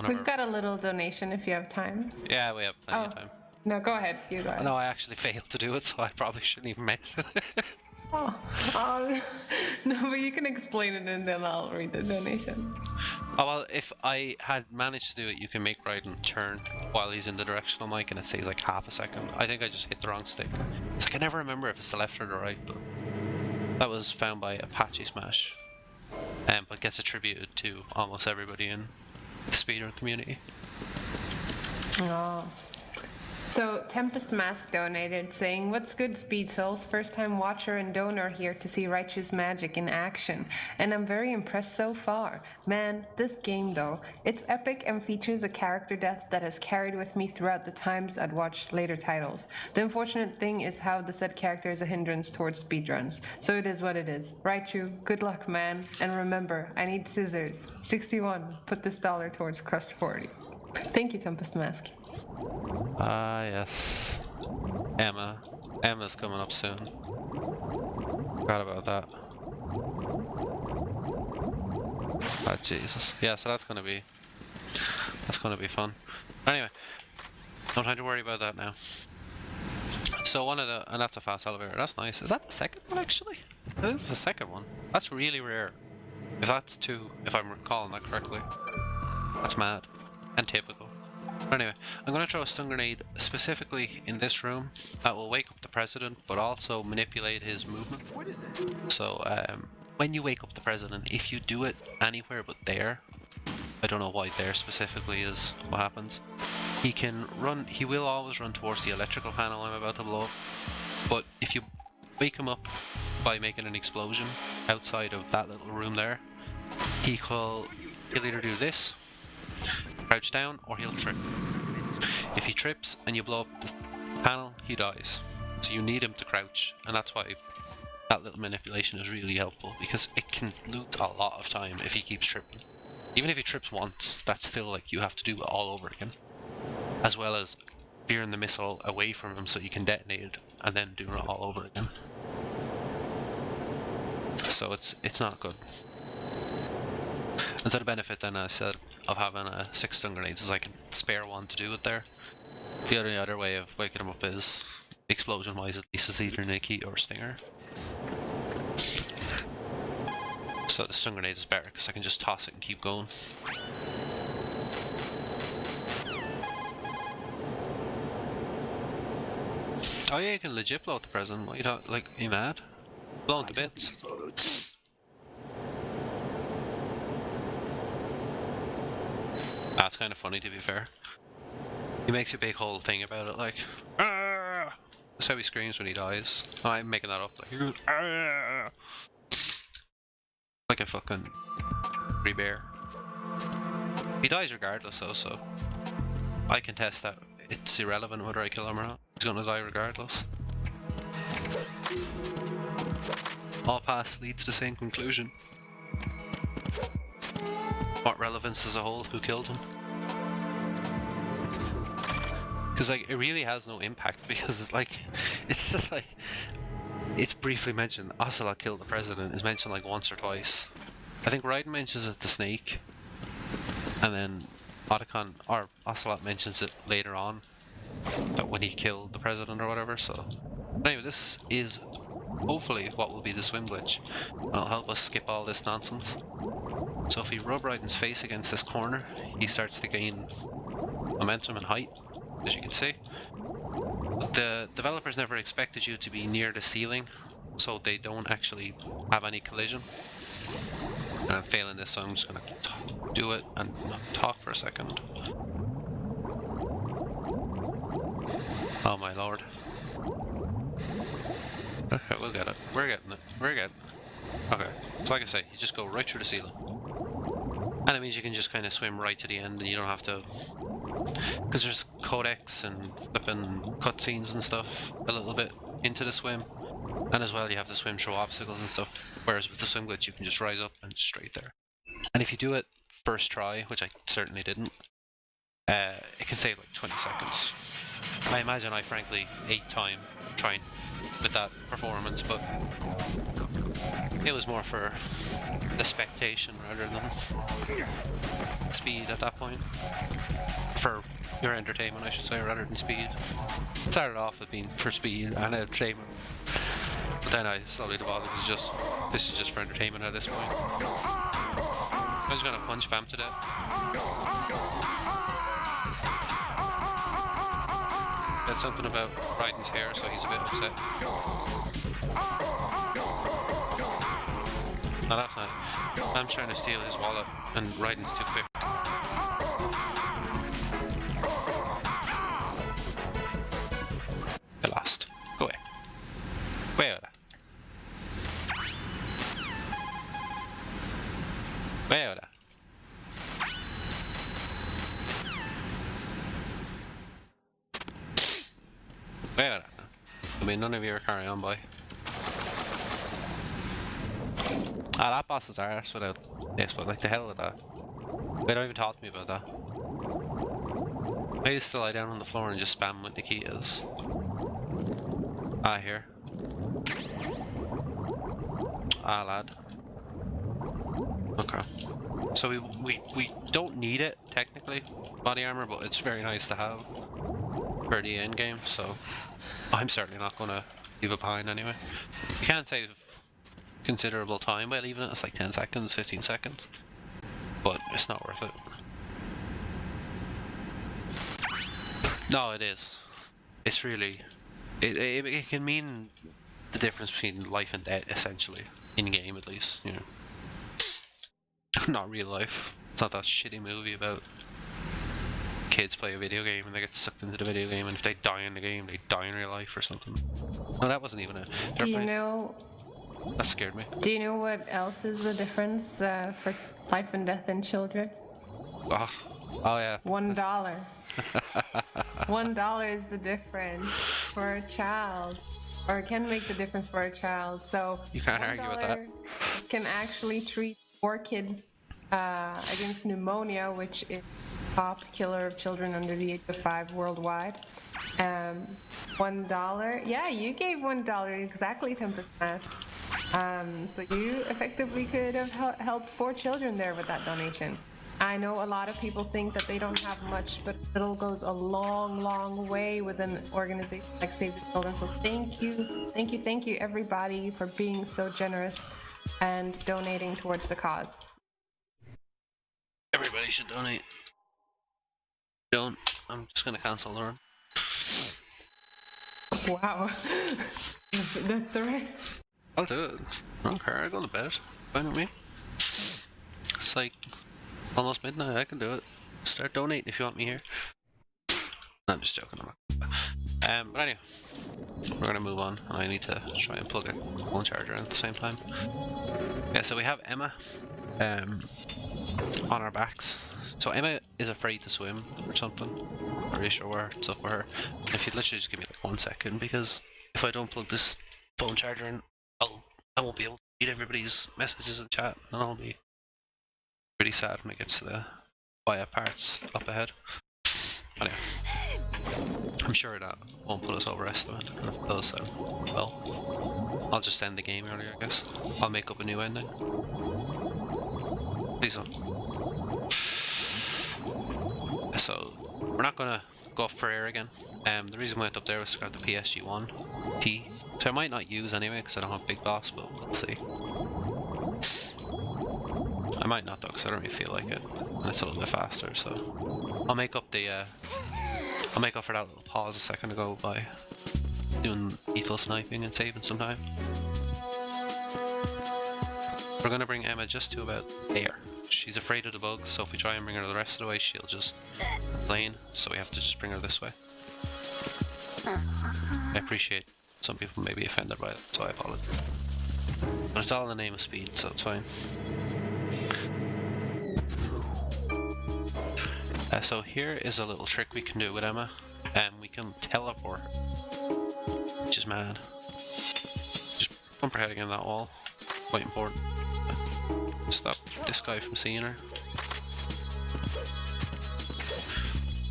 We've got a little donation if you have time. Yeah, we have plenty of time. No, go ahead. You go ahead. No, I actually failed to do it, so I probably shouldn't even mention it. Oh, no, but you can explain it and then I'll read the donation. Oh, well, if I had managed to do it, you can make Raiden turn while he's in the directional mic and it saves like half a second. I think I just hit the wrong stick. It's like I never remember if it's the left or the right, but that was found by Apache Smash. But gets attributed to almost everybody in the speedrun community. Oh. So Tempest Mask donated saying, "What's good, Speed Souls? First time watcher and donor here to see Raichu's magic in action, and I'm very impressed so far. Man, this game though, it's epic and features a character death that has carried with me throughout the times I'd watched later titles. The unfortunate thing is how the said character is a hindrance towards speedruns. So it is what it is. Raichu, good luck, man, and remember, I need scissors. 61, put this dollar towards Crust 40. Thank you, Tempest Mask. Ah, yes. Emma. Emma's coming up soon. Forgot about that. Oh, Jesus. Yeah, so that's gonna be fun. Anyway, don't have to worry about that now. So one of the, and that's a fast elevator. That's nice. Is that the second one actually? I think it's the second one. That's really rare. If that's two, if I'm recalling that correctly. That's mad. And typical. Anyway, I'm going to throw a stun grenade specifically in this room that will wake up the president, but also manipulate his movement. So, when you wake up the president, if you do it anywhere but there, I don't know why there specifically is what happens, he can run, he will always run towards the electrical panel I'm about to blow up, but if you wake him up by making an explosion outside of that little room there, he'll either do this, crouch down, or he'll trip. If he trips and you blow up the panel, he dies. So you need him to crouch, and that's why that little manipulation is really helpful, because it can loot a lot of time if he keeps tripping. Even if he trips once, that's still like you have to do it all over again. As well as veering the missile away from him so you can detonate it and then do it all over again. So it's not good. And so the benefit then, I said, of having 6 stun grenades is I can spare one to do it there. The other way of waking him up is, explosion wise at least, is either Nikki or Stinger. So the stun grenade is better because I can just toss it and keep going. Oh yeah, you can legit blow up the president. What you thought? Like, are you mad? Blow him to bits. That's kind of funny, to be fair. He makes a big whole thing about it, like, "Argh!" That's how he screams when he dies. Oh, I'm making that up. Like, he goes, "Argh!" Like a fucking free bear. He dies regardless, though, so I can test that. It's irrelevant whether I kill him or not. He's gonna die regardless. All paths lead to the same conclusion. What relevance as a whole? Who killed him? Because like it really has no impact, because it's like it's just like it's briefly mentioned. Ocelot killed the president is mentioned like once or twice. I think Raiden mentions it to Snake, and then Otacon or Ocelot mentions it later on, that when he killed the president or whatever. So anyway, this is hopefully what will be the swim glitch. It'll help us skip all this nonsense. So if we rub Raiden's face against this corner, he starts to gain momentum and height, as you can see. But the developers never expected you to be near the ceiling, so they don't actually have any collision. And I'm failing this, so I'm just gonna do it and not talk for a second. Oh my lord. Okay, we'll get it. We're getting it. We're getting it. Okay, so like I say, you just go right through the ceiling. And it means you can just kind of swim right to the end and you don't have to... Because there's codecs and flipping cutscenes and stuff a little bit into the swim. And as well you have to swim through obstacles and stuff. Whereas with the swim glitch you can just rise up and straight there. And if you do it first try, which I certainly didn't, it can save like 20 seconds. I imagine I frankly ate time trying with that performance, but it was more for the spectation rather than speed at that point. For your entertainment, I should say, rather than speed. It started off with being for speed and entertainment, but then I slowly devolved into just, this is just for entertainment at this point. I'm just gonna punch Bam to death. Said something about Raiden's hair, so he's a bit upset. No, that's not. I'm trying to steal his wallet, and Raiden's too quick. Yeah. I mean, none of you are carrying on, boy. Ah, that boss is arse without this, but like the hell with that. They don't even talk to me about that. I used to lie down on the floor and just spam with Nikitas. Ah, here. Ah, lad. Okay. So we don't need it, technically, body armor, but it's very nice to have for the end game, so I'm certainly not going to leave it behind anyway. You can save considerable time by leaving it. It's like 10 seconds, 15 seconds, but it's not worth it. No, it is. It's really... It can mean the difference between life and death, essentially. In-game, at least, you know. Not real life. It's not that shitty movie about kids play a video game and they get sucked into the video game, and if they die in the game, they die in real life or something. No, that wasn't even a... Do you know... That scared me. Do you know what else is the difference for life and death in children? Oh yeah. $1. $1 is the difference for a child, or can make the difference for a child. So You can't argue with that. Can actually treat 4 kids against pneumonia, which is top killer of children under the age of 5 worldwide. $1. Yeah, you gave $1 exactly, Tempest Mask. So you effectively could have helped 4 children there with that donation. I know a lot of people think that they don't have much, but little goes a long, long way with an organization like Save the Children. So thank you, everybody, for being so generous and donating towards the cause. Everybody should donate. Don't. I'm just gonna cancel the run. Wow. The threats. I'll do it. I don't care. I go to bed. Fine with me. It's like almost midnight. I can do it. Start donating if you want me here. No, I'm just joking. But anyway, we're gonna move on. I need to try and plug a phone charger in at the same time. Yeah, so we have Emma on our backs. So Emma is afraid to swim or something. I'm not really sure where it's up with her. If you'd literally just give me like 1 second, because if I don't plug this phone charger in, I won't be able to read everybody's messages in chat, and I'll be pretty sad when it gets to the quiet parts up ahead. Anyway, I'm sure that won't put us over estimate. If it does, then, well, I'll just end the game earlier, I guess. I'll make up a new ending. Please don't. So, we're not gonna go up for air again. The reason we went up there was to grab the PSG-1 T, which I might not use anyway because I don't have Big Boss, but let's see. I might not though, because I don't really feel like it, and it's a little bit faster. So I'll make up the I'll make up for that little pause a second ago by doing lethal sniping and saving some time. We're gonna bring Emma just to about there. She's afraid of the bugs, so if we try and bring her the rest of the way, she'll just complain. So we have to just bring her this way. I appreciate some people may be offended by it, so I apologize. But it's all in the name of speed, so it's fine. So here is a little trick we can do with Emma. We can teleport, which is mad. Just bump her head against that wall. Quite important. Stop this guy from seeing her.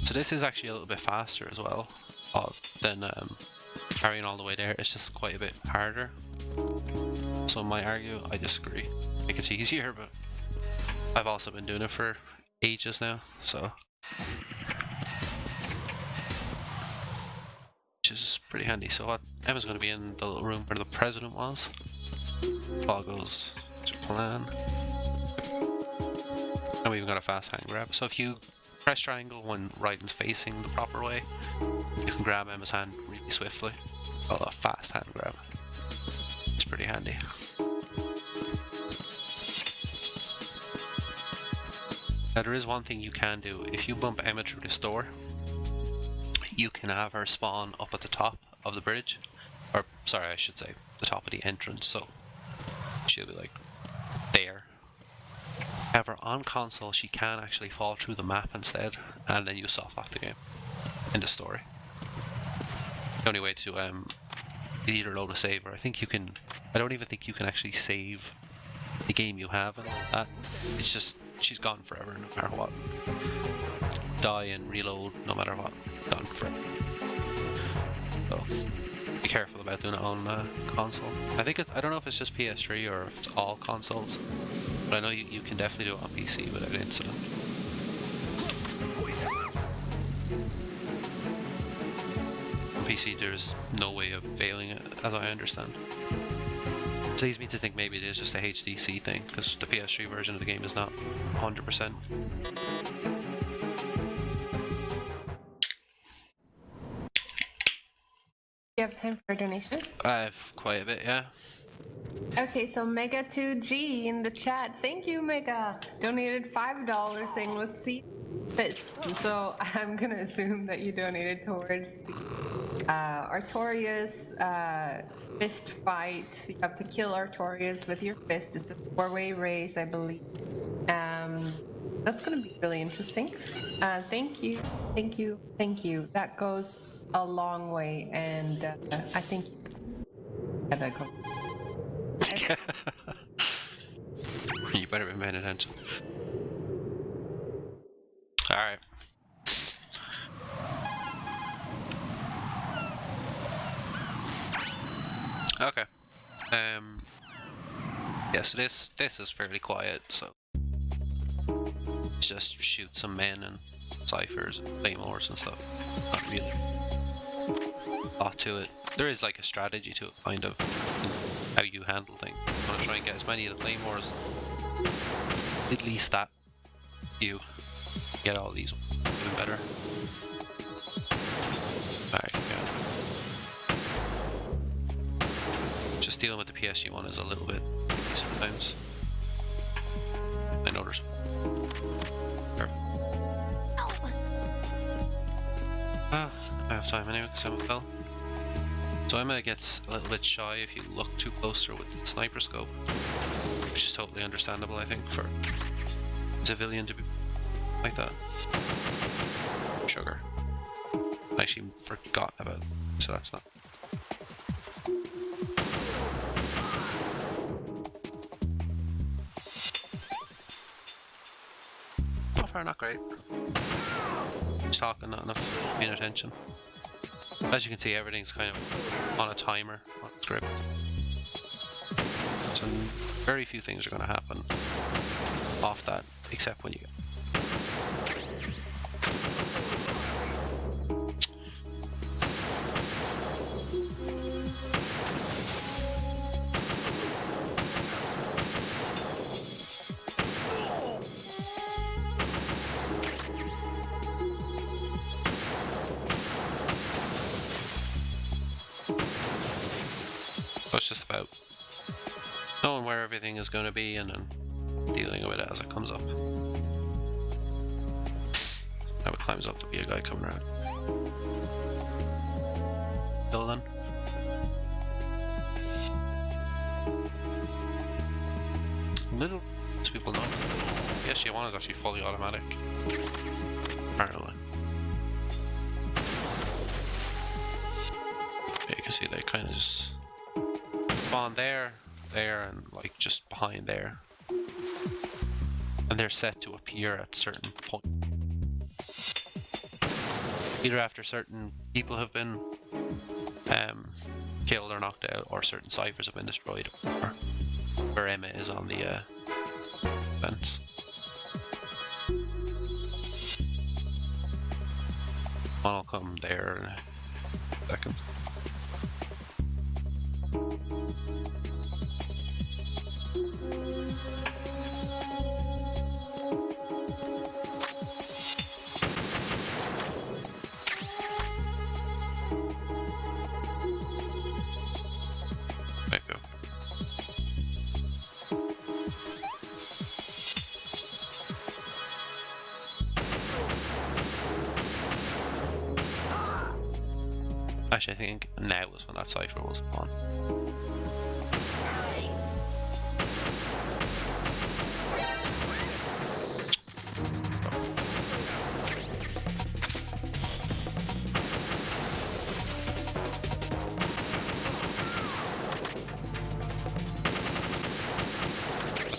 So this is actually a little bit faster as well than carrying all the way there. It's just quite a bit harder. Some might argue, I disagree. I think it's easier, but I've also been doing it for ages now, so which is pretty handy. So what Emma's going to be in the little room where the president was. All goes to plan. And we've got a fast hand grab. So if you press triangle when Raiden's facing the proper way, you can grab Emma's hand really swiftly. Called a fast hand grab. It's pretty handy. Now there is one thing you can do. If you bump Emma through this door, you can have her spawn up at the top of the bridge. Or, sorry, I should say, the top of the entrance, so she'll be like there. However, on console, she can actually fall through the map instead, and then you soft lock the game in the story. The only way to either load a save, or I think you can. I don't even think you can actually save the game you have and all that. It's just she's gone forever, no matter what. Die and reload, no matter what. Gone forever. So be careful about doing it on console. I think it's. I don't know if it's just PS3 or if it's all consoles, but I know you can definitely do it on PC without incident. On PC, there's no way of failing it, as I understand. It leads me to think maybe it is just a HDC thing, because the PS3 version of the game is not 100%. You have time for a donation? I have quite a bit, yeah. Okay, so Mega2G in the chat. Thank you, Mega. Donated $5 saying, let's see fists. So I'm going to assume that you donated towards the Artorias fist fight. You have to kill Artorias with your fist. It's a 4-way race, I believe. That's going to be really interesting. Thank you, thank you, thank you. That goes a long way, and I think that goes. You better be paying attention. Alright. Okay. Yeah, so this is fairly quiet, so just shoot some men and ciphers and claymores and stuff. Not really a lot to it. There is like a strategy to it, kind of, how you handle things. I want to try and get as many of the claymores, at least that you get all these even better. Alright, yeah. Just dealing with the PSG one is a little bit tricky sometimes. I know there's... Ah, I have time anyway because I'm a fell. So Emma gets a little bit shy if you look too closer with the sniper scope, which is totally understandable, I think, for a civilian to be like that. Sugar. I actually forgot about it, so that's not. So far, not great. Just talking, not enough paying attention. As you can see, everything's kind of on a timer, on a script. So very few things are going to happen off that, except when you get. So it's just about knowing where everything is going to be and then dealing with it as it comes up. Now it climbs up to be a guy coming around. Till then. Little as people know. The SCM is actually fully automatic. Apparently. Yeah, you can see they kind of just spawn there, and like just behind there. And they're set to appear at certain points. Either after certain people have been killed or knocked out, or certain ciphers have been destroyed, or where Emma is on the fence. One will come there in a second. Right, go. Actually, I think now is when that cipher was on.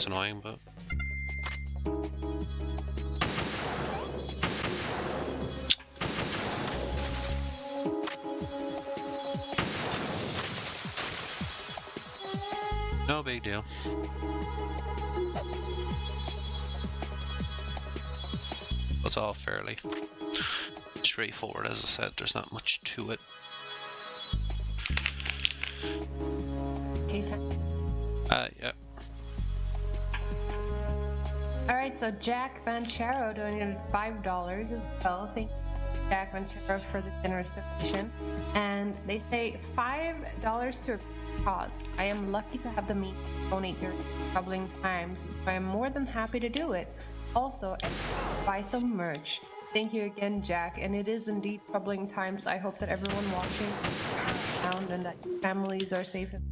annoying, but no big deal. It's all fairly straightforward, as I said. There's not much to it. Yeah. All right, so Jack Vanchero donated $5 as well. Thank you, Jack Vanchero, for the generous donation. And they say $5 to a cause. I am lucky to have the means to donate during troubling times, so I am more than happy to do it. Also, buy some merch. Thank you again, Jack. And it is indeed troubling times. I hope that everyone watching is sound and that families are safe and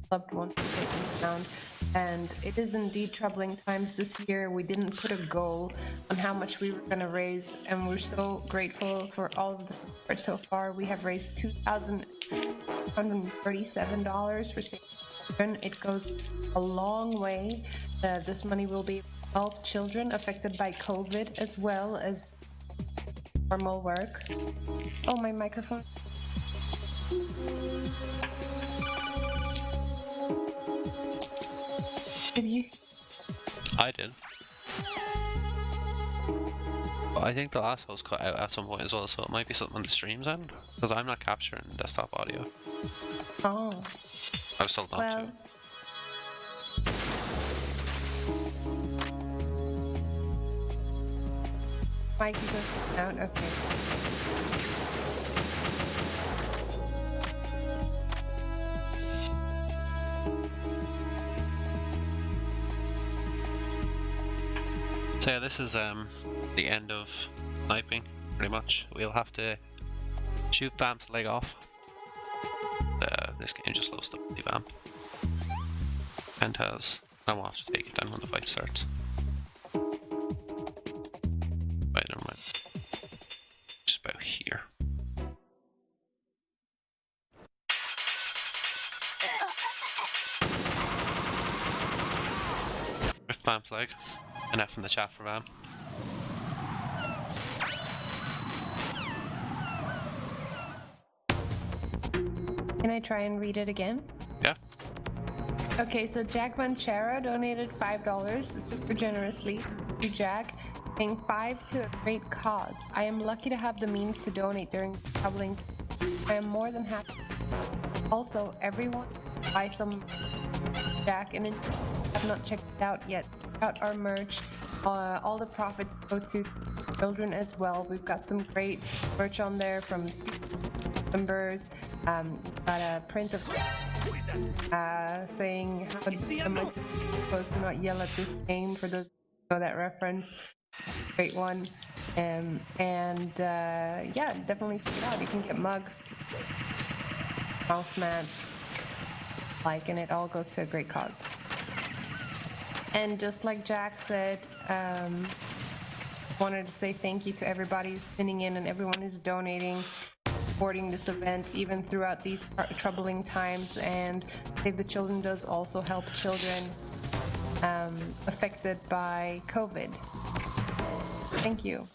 loved ones are safe and sound. And it is indeed troubling times this year. We didn't put a goal on how much we were going to raise, and we're so grateful for all of the support so far. We have raised $2,137 for Safe Children. It goes a long way. This money will be help children affected by COVID as well as normal work. Oh, my microphone. Did you? I did. But I think the last host cut out at some point as well, so it might be something on the stream's end, because I'm not capturing desktop audio. Oh. I was told not Well. to. Mike, you go out? Okay. So yeah, this is the end of sniping, pretty much. We'll have to shoot Vamp's leg off. This game just loves the Vamp. Penthouse. I will have to take it down when the fight starts. Right, never mind. Just about here. Rift Vamp's leg. An F in the chat for Vamp. Can I try and read it again? Yeah. Okay, so Jack Vanchero donated $5 super generously to Jack, saying 5 to a great cause. I am lucky to have the means to donate during troubling. I am more than happy. Also, everyone buy some Jack, and if you have not checked it out yet, check out our merch. All the profits go to children as well. We've got some great merch on there from members. Got a print of saying how am I supposed to not yell at this game, for those who know that reference. Great one. Yeah, definitely check it out. You can get mugs, mouse mats, and it all goes to a great cause. And just like Jack said, wanted to say thank you to everybody who's tuning in and everyone who's donating, supporting this event even throughout these troubling times. And Save the Children does also help children affected by COVID. Thank you.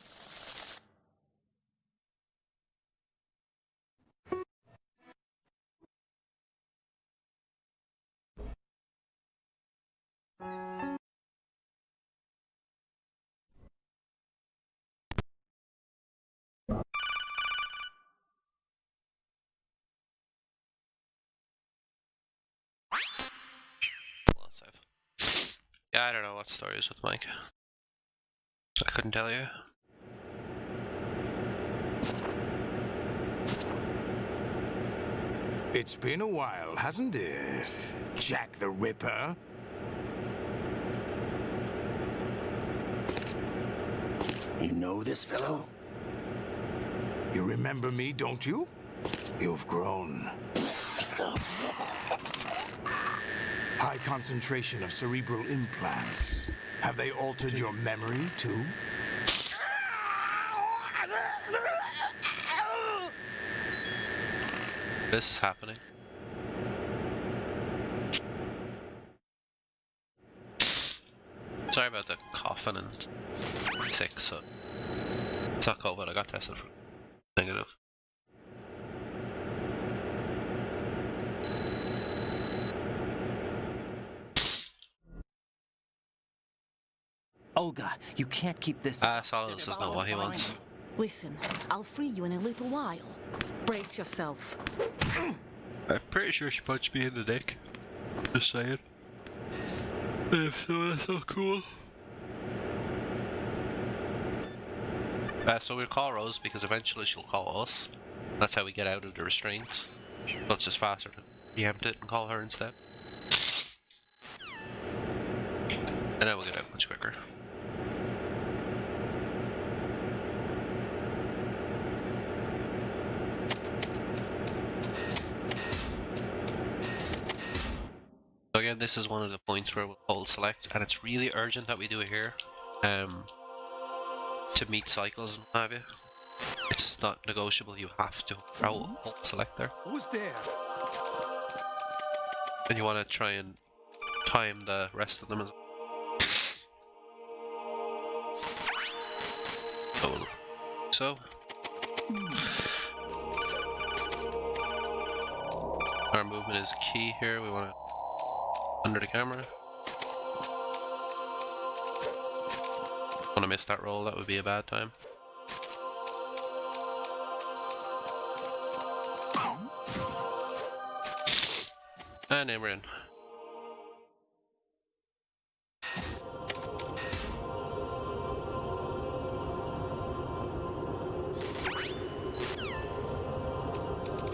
Yeah, I don't know what story is with Mike. I couldn't tell you. It's been a while, hasn't it? Jack the Ripper. You know this fellow? You remember me, don't you? You've grown. High concentration of cerebral implants. Have they altered your memory, too? This is happening. Sorry about the coughing and sick, so it's not COVID, I got tested for negative. Olga, you can't keep this. Solus doesn't know what he wants. Listen, I'll free you in a little while. Brace yourself. I'm pretty sure she punched me in the dick. Just saying. If so, that's so cool. So we'll call Rose because eventually she'll call us. That's how we get out of the restraints. But it's just faster to preempt it and call her instead. And then we'll get out much quicker. So again, this is one of the points where we'll hold select, and it's really urgent that we do it here. To meet cycles and what have you. It's not negotiable, you have to hold select there. Who's there? And you want to try and time the rest of them as well. So. Our movement is key here, we want to under the camera. Want to miss that roll, that would be a bad time. And then we're in.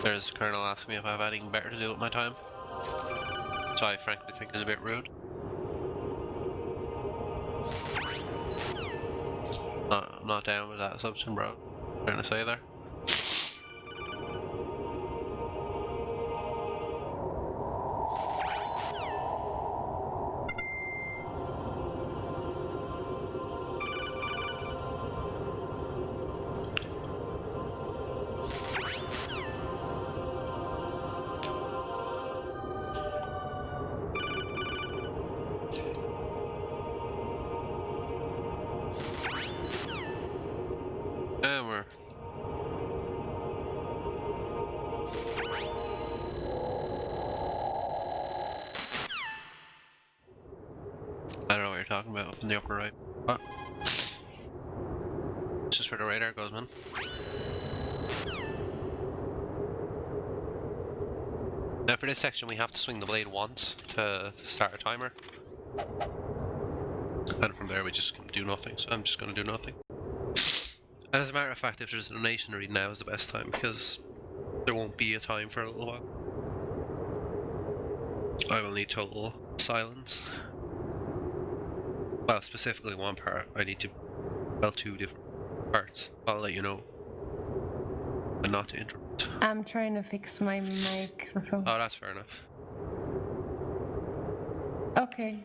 There's the Colonel asking me if I have anything better to do with my time. So I frankly think is a bit rude. I'm not down with that assumption, bro. I'm trying to say there. And we're I don't know what you're talking about up in the upper right. Oh. It's just where the radar goes, man. Now for this section we have to swing the blade once to start a timer. And from there we just can do nothing, so I'm just going to do nothing. And as a matter of fact, if there's a donation read, now is the best time because there won't be a time for a little while. I will need total silence. Well, specifically one part, I need to, well, two different parts. I'll let you know. And not to interrupt. I'm trying to fix my microphone. Oh, that's fair enough. Okay.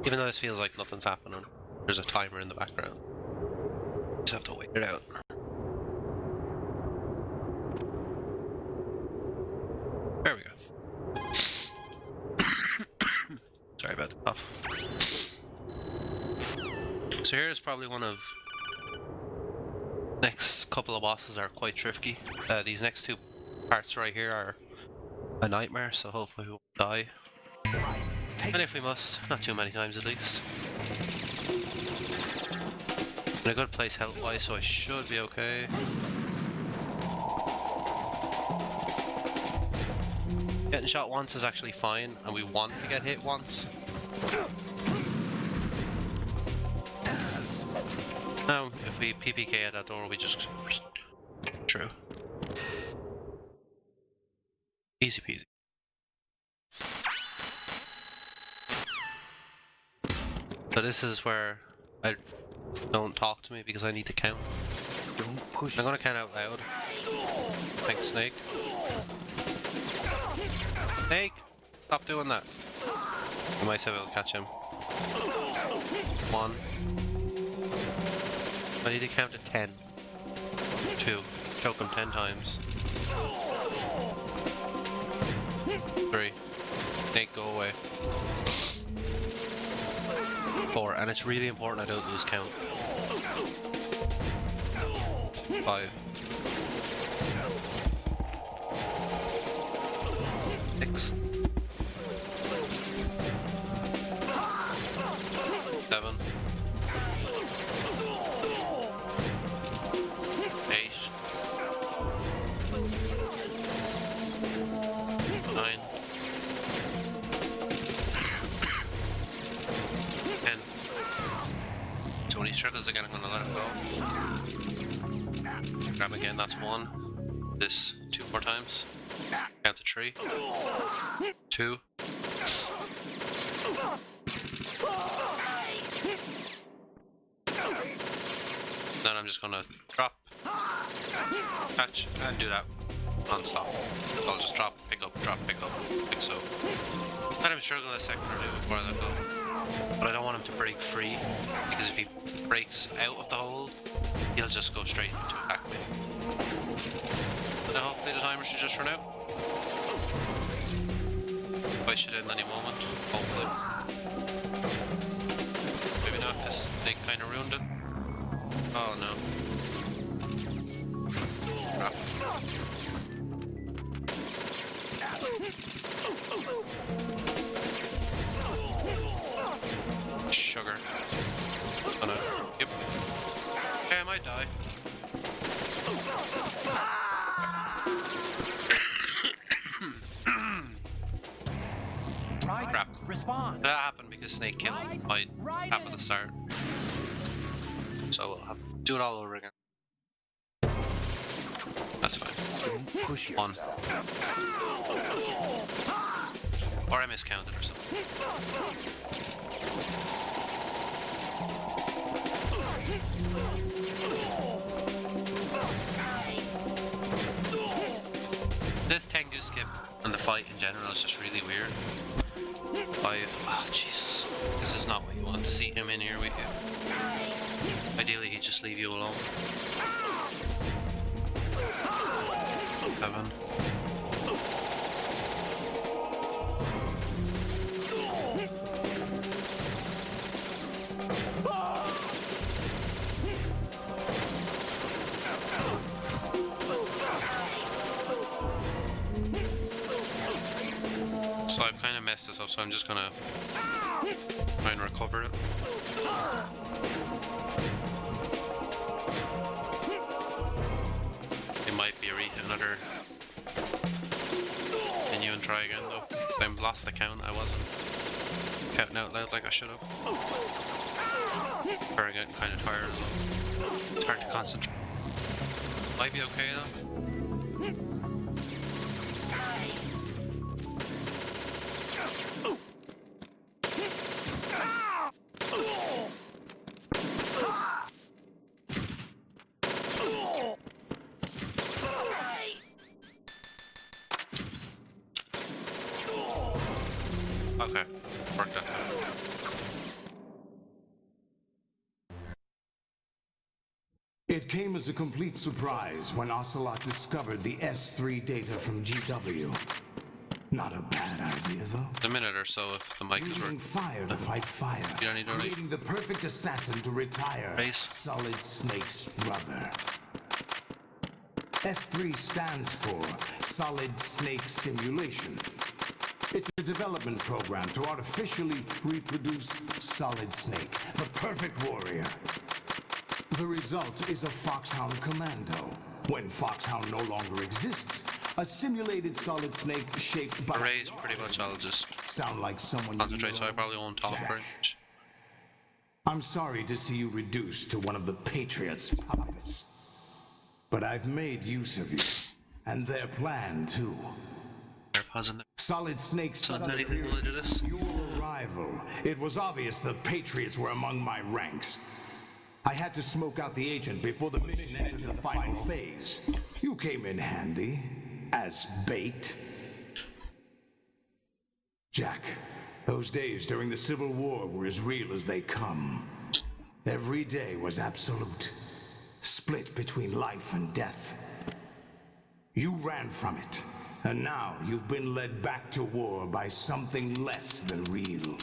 Even though this feels like nothing's happening, there's a timer in the background. Just have to wait it out. There we go. Sorry about the cough. So here's probably one of next couple of bosses are quite tricky. These next two parts right here are a nightmare, so hopefully we won't die. And if we must, not too many times at least. In a good place health-wise, so I should be okay. Getting shot once is actually fine, and we want to get hit once. Now, if we PPK at that door, we just... True. Easy peasy. So this is where I don't talk to me because I need to count. Don't push. I'm gonna count out loud. Thanks, Snake. Snake! Stop doing that. I might be able to catch him. 1. I need to count to 10. 2. Choke him 10 times. 3. Snake, go away. 4, and it's really important I don't lose count. 5. 6. 7. 8. 9. 10. So when he struggles again, I'm gonna let him go. Grab again, that's 1. This 2 more times. Count to 3. 2. Then I'm just gonna drop, catch, and do that non-stop. So I'll just drop, pick up, like so. Let him struggle a second or two before I let go. But I don't want him to break free, because if he breaks out of the hold, he'll just go straight to attack me. And then hopefully the timer should just run out. Fight should end any moment, hopefully. Maybe not, because they kind of ruined it. Oh no. Crap. Sugar. Oh no. Yep. Okay, I might die. Crap. Respond. That happened because Snake killed my tap at the start. So we'll have to do it all over again. That's fine. Push 1. yourself. Or I miscounted or something. This Tengu skip and the fight in general is just really weird. 5. Oh, Jesus. This is not what you want to see him in here with you. Ideally, he'd just leave you alone. 7. So I've kind of messed this up, so I'm just gonna try and recover it. It might be another menu and try again though. I lost the count, I wasn't counting out loud like I should have. Or I get kind of tired as well. It's hard to concentrate. Might be okay though. Okay, worked out. It came as a complete surprise when Ocelot discovered the S3 data from GW. Not a bad idea, though. A minute or so if the mic is Using working. fire to fight fire. You don't need to creating the perfect assassin to retire Race. Solid Snake's brother. S3 stands for Solid Snake Simulation. It's a development program to artificially reproduce Solid Snake, the perfect warrior. The result is a Foxhound Commando. When Foxhound no longer exists, a simulated Solid Snake shaped by Arrays, pretty much I'll just sound like someone you concentrate, so I probably won't talk Jack. very much. I'm sorry to see you reduced to one of the Patriots' puppets. But I've made use of you, and their plan too. AirPods in there. Solid Snake's Doesn't sudden anything really do this? your arrival. It was obvious the Patriots were among my ranks. I had to smoke out the agent before the mission entered the final phase. You came in handy, as bait. Jack, those days during the Civil War were as real as they come. Every day was absolute, split between life and death. You ran from it, And now you've been led back to war by something less than real.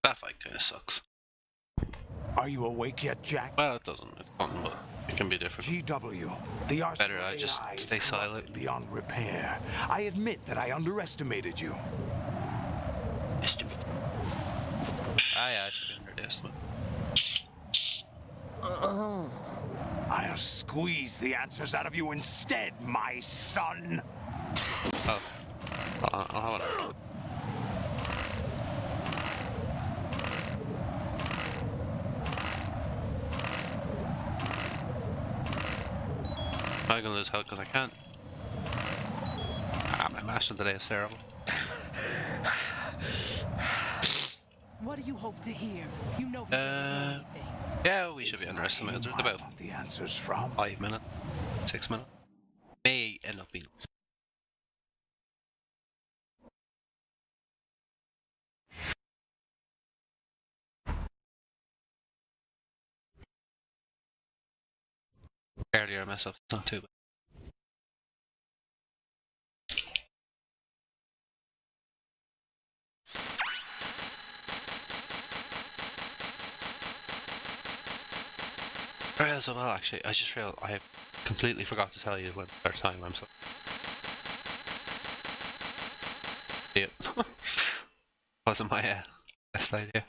That fight kind of sucks. Are you awake yet, Jack? Well, it doesn't. It's fun, but it can be difficult. GW, the arsenal Better I just AI is stay silent. corrupted beyond repair. I admit that I underestimated you. I should be underestimated. I'll squeeze the answers out of you instead, my son. Oh. I'll have it. I'm gonna lose health because I can't. Ah, my master today is terrible. What do you hope to hear? You know he doesn't know anything. Yeah, we should be underestimated. There's about Want the answers from? 5 minutes, 6 minutes. May end up being. Earlier I messed up, it's not too bad. As well, actually, I just realized I completely forgot to tell you when our time. I'm sorry. Yep. Wasn't my best idea.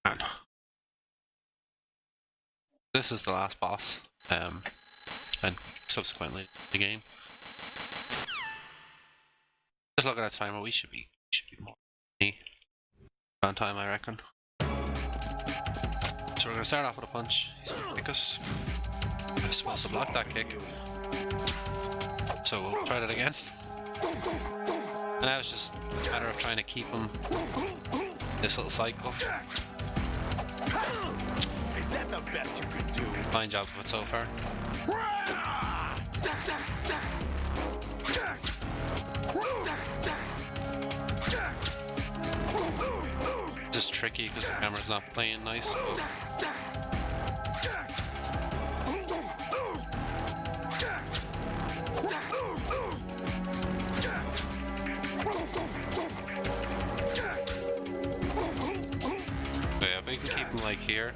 Man. This is the last boss, and subsequently the game. Just looking at timer, we should be more on time, I reckon. So we're gonna start off with a punch. He's gonna kick us. We're supposed to block that kick. So we'll try that again. And now it's just a matter of trying to keep him this little cycle. Is that the best you can do? Fine job of it so far. It's just tricky because the camera's not playing nice. But yeah, we can keep him like here.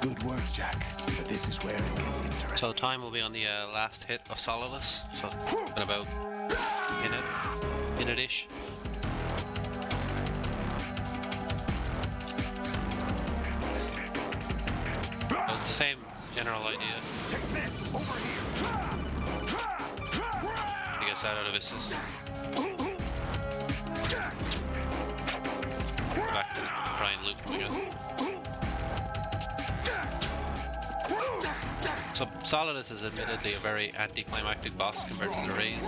Good work, Jack. But this is where it gets interesting. So time will be on the last hit of Solidus, so in about a minute-ish. So it's the same general idea. Take this over here. He gets that out of his system. Go back to try and loop him again. So Solidus is admittedly a very anticlimactic boss compared to the Rays.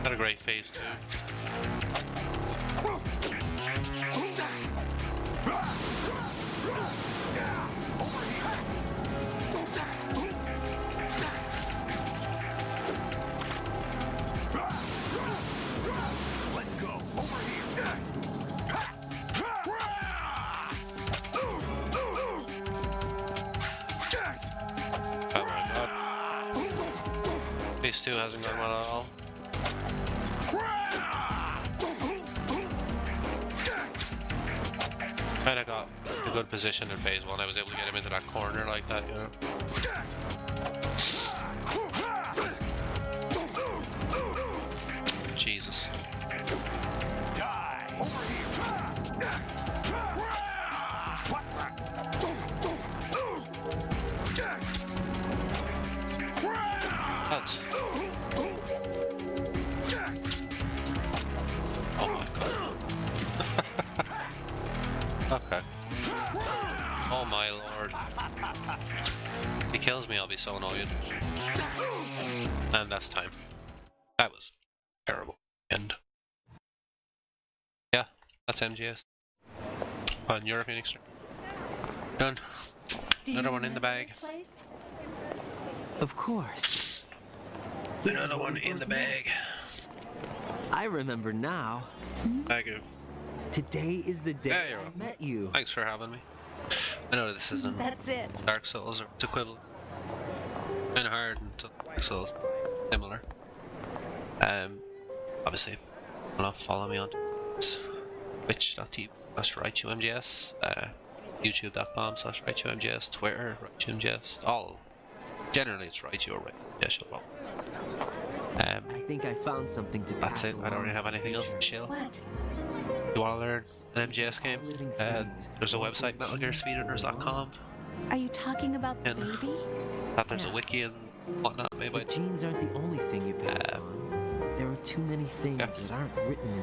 Had a great phase too. Let's go. Over here. Oh my god. Phase 2 hasn't gone well at all. Kinda got a good position in phase 1. I was able to get him into that corner like that, you know. Jesus. Die. Over here. That's... Oh my god. Okay. Oh my lord. If he kills me, I'll be so annoyed. And that's time. That was terrible. End. Yeah, that's MGS. On European Extreme. Done. Another one in the bag. Of course. Another one in the bag. I remember now. Bag of. Today is the day Yeah, you're I welcome. met you. Thanks for having me. I know this isn't That's it. Dark Souls or its equivalent. Kind of hard and Dark Souls similar. Obviously, follow me on twitch.tv/RaichuMGS, youtube.com/RaichuMGS, Twitter, RaichuMGS, all. Generally, it's Raichu or Raichu. I think I found something to That's pass it. I don't really along have to the anything else to future. chill. What? You want to learn an MGS game? Living things. There's a website, metalgearspeedrunners.com. Are you talking about the And- baby? There's a Yeah. wiki and whatnot made by But genes aren't the only thing you pass on. There are too many things Yeah. that aren't written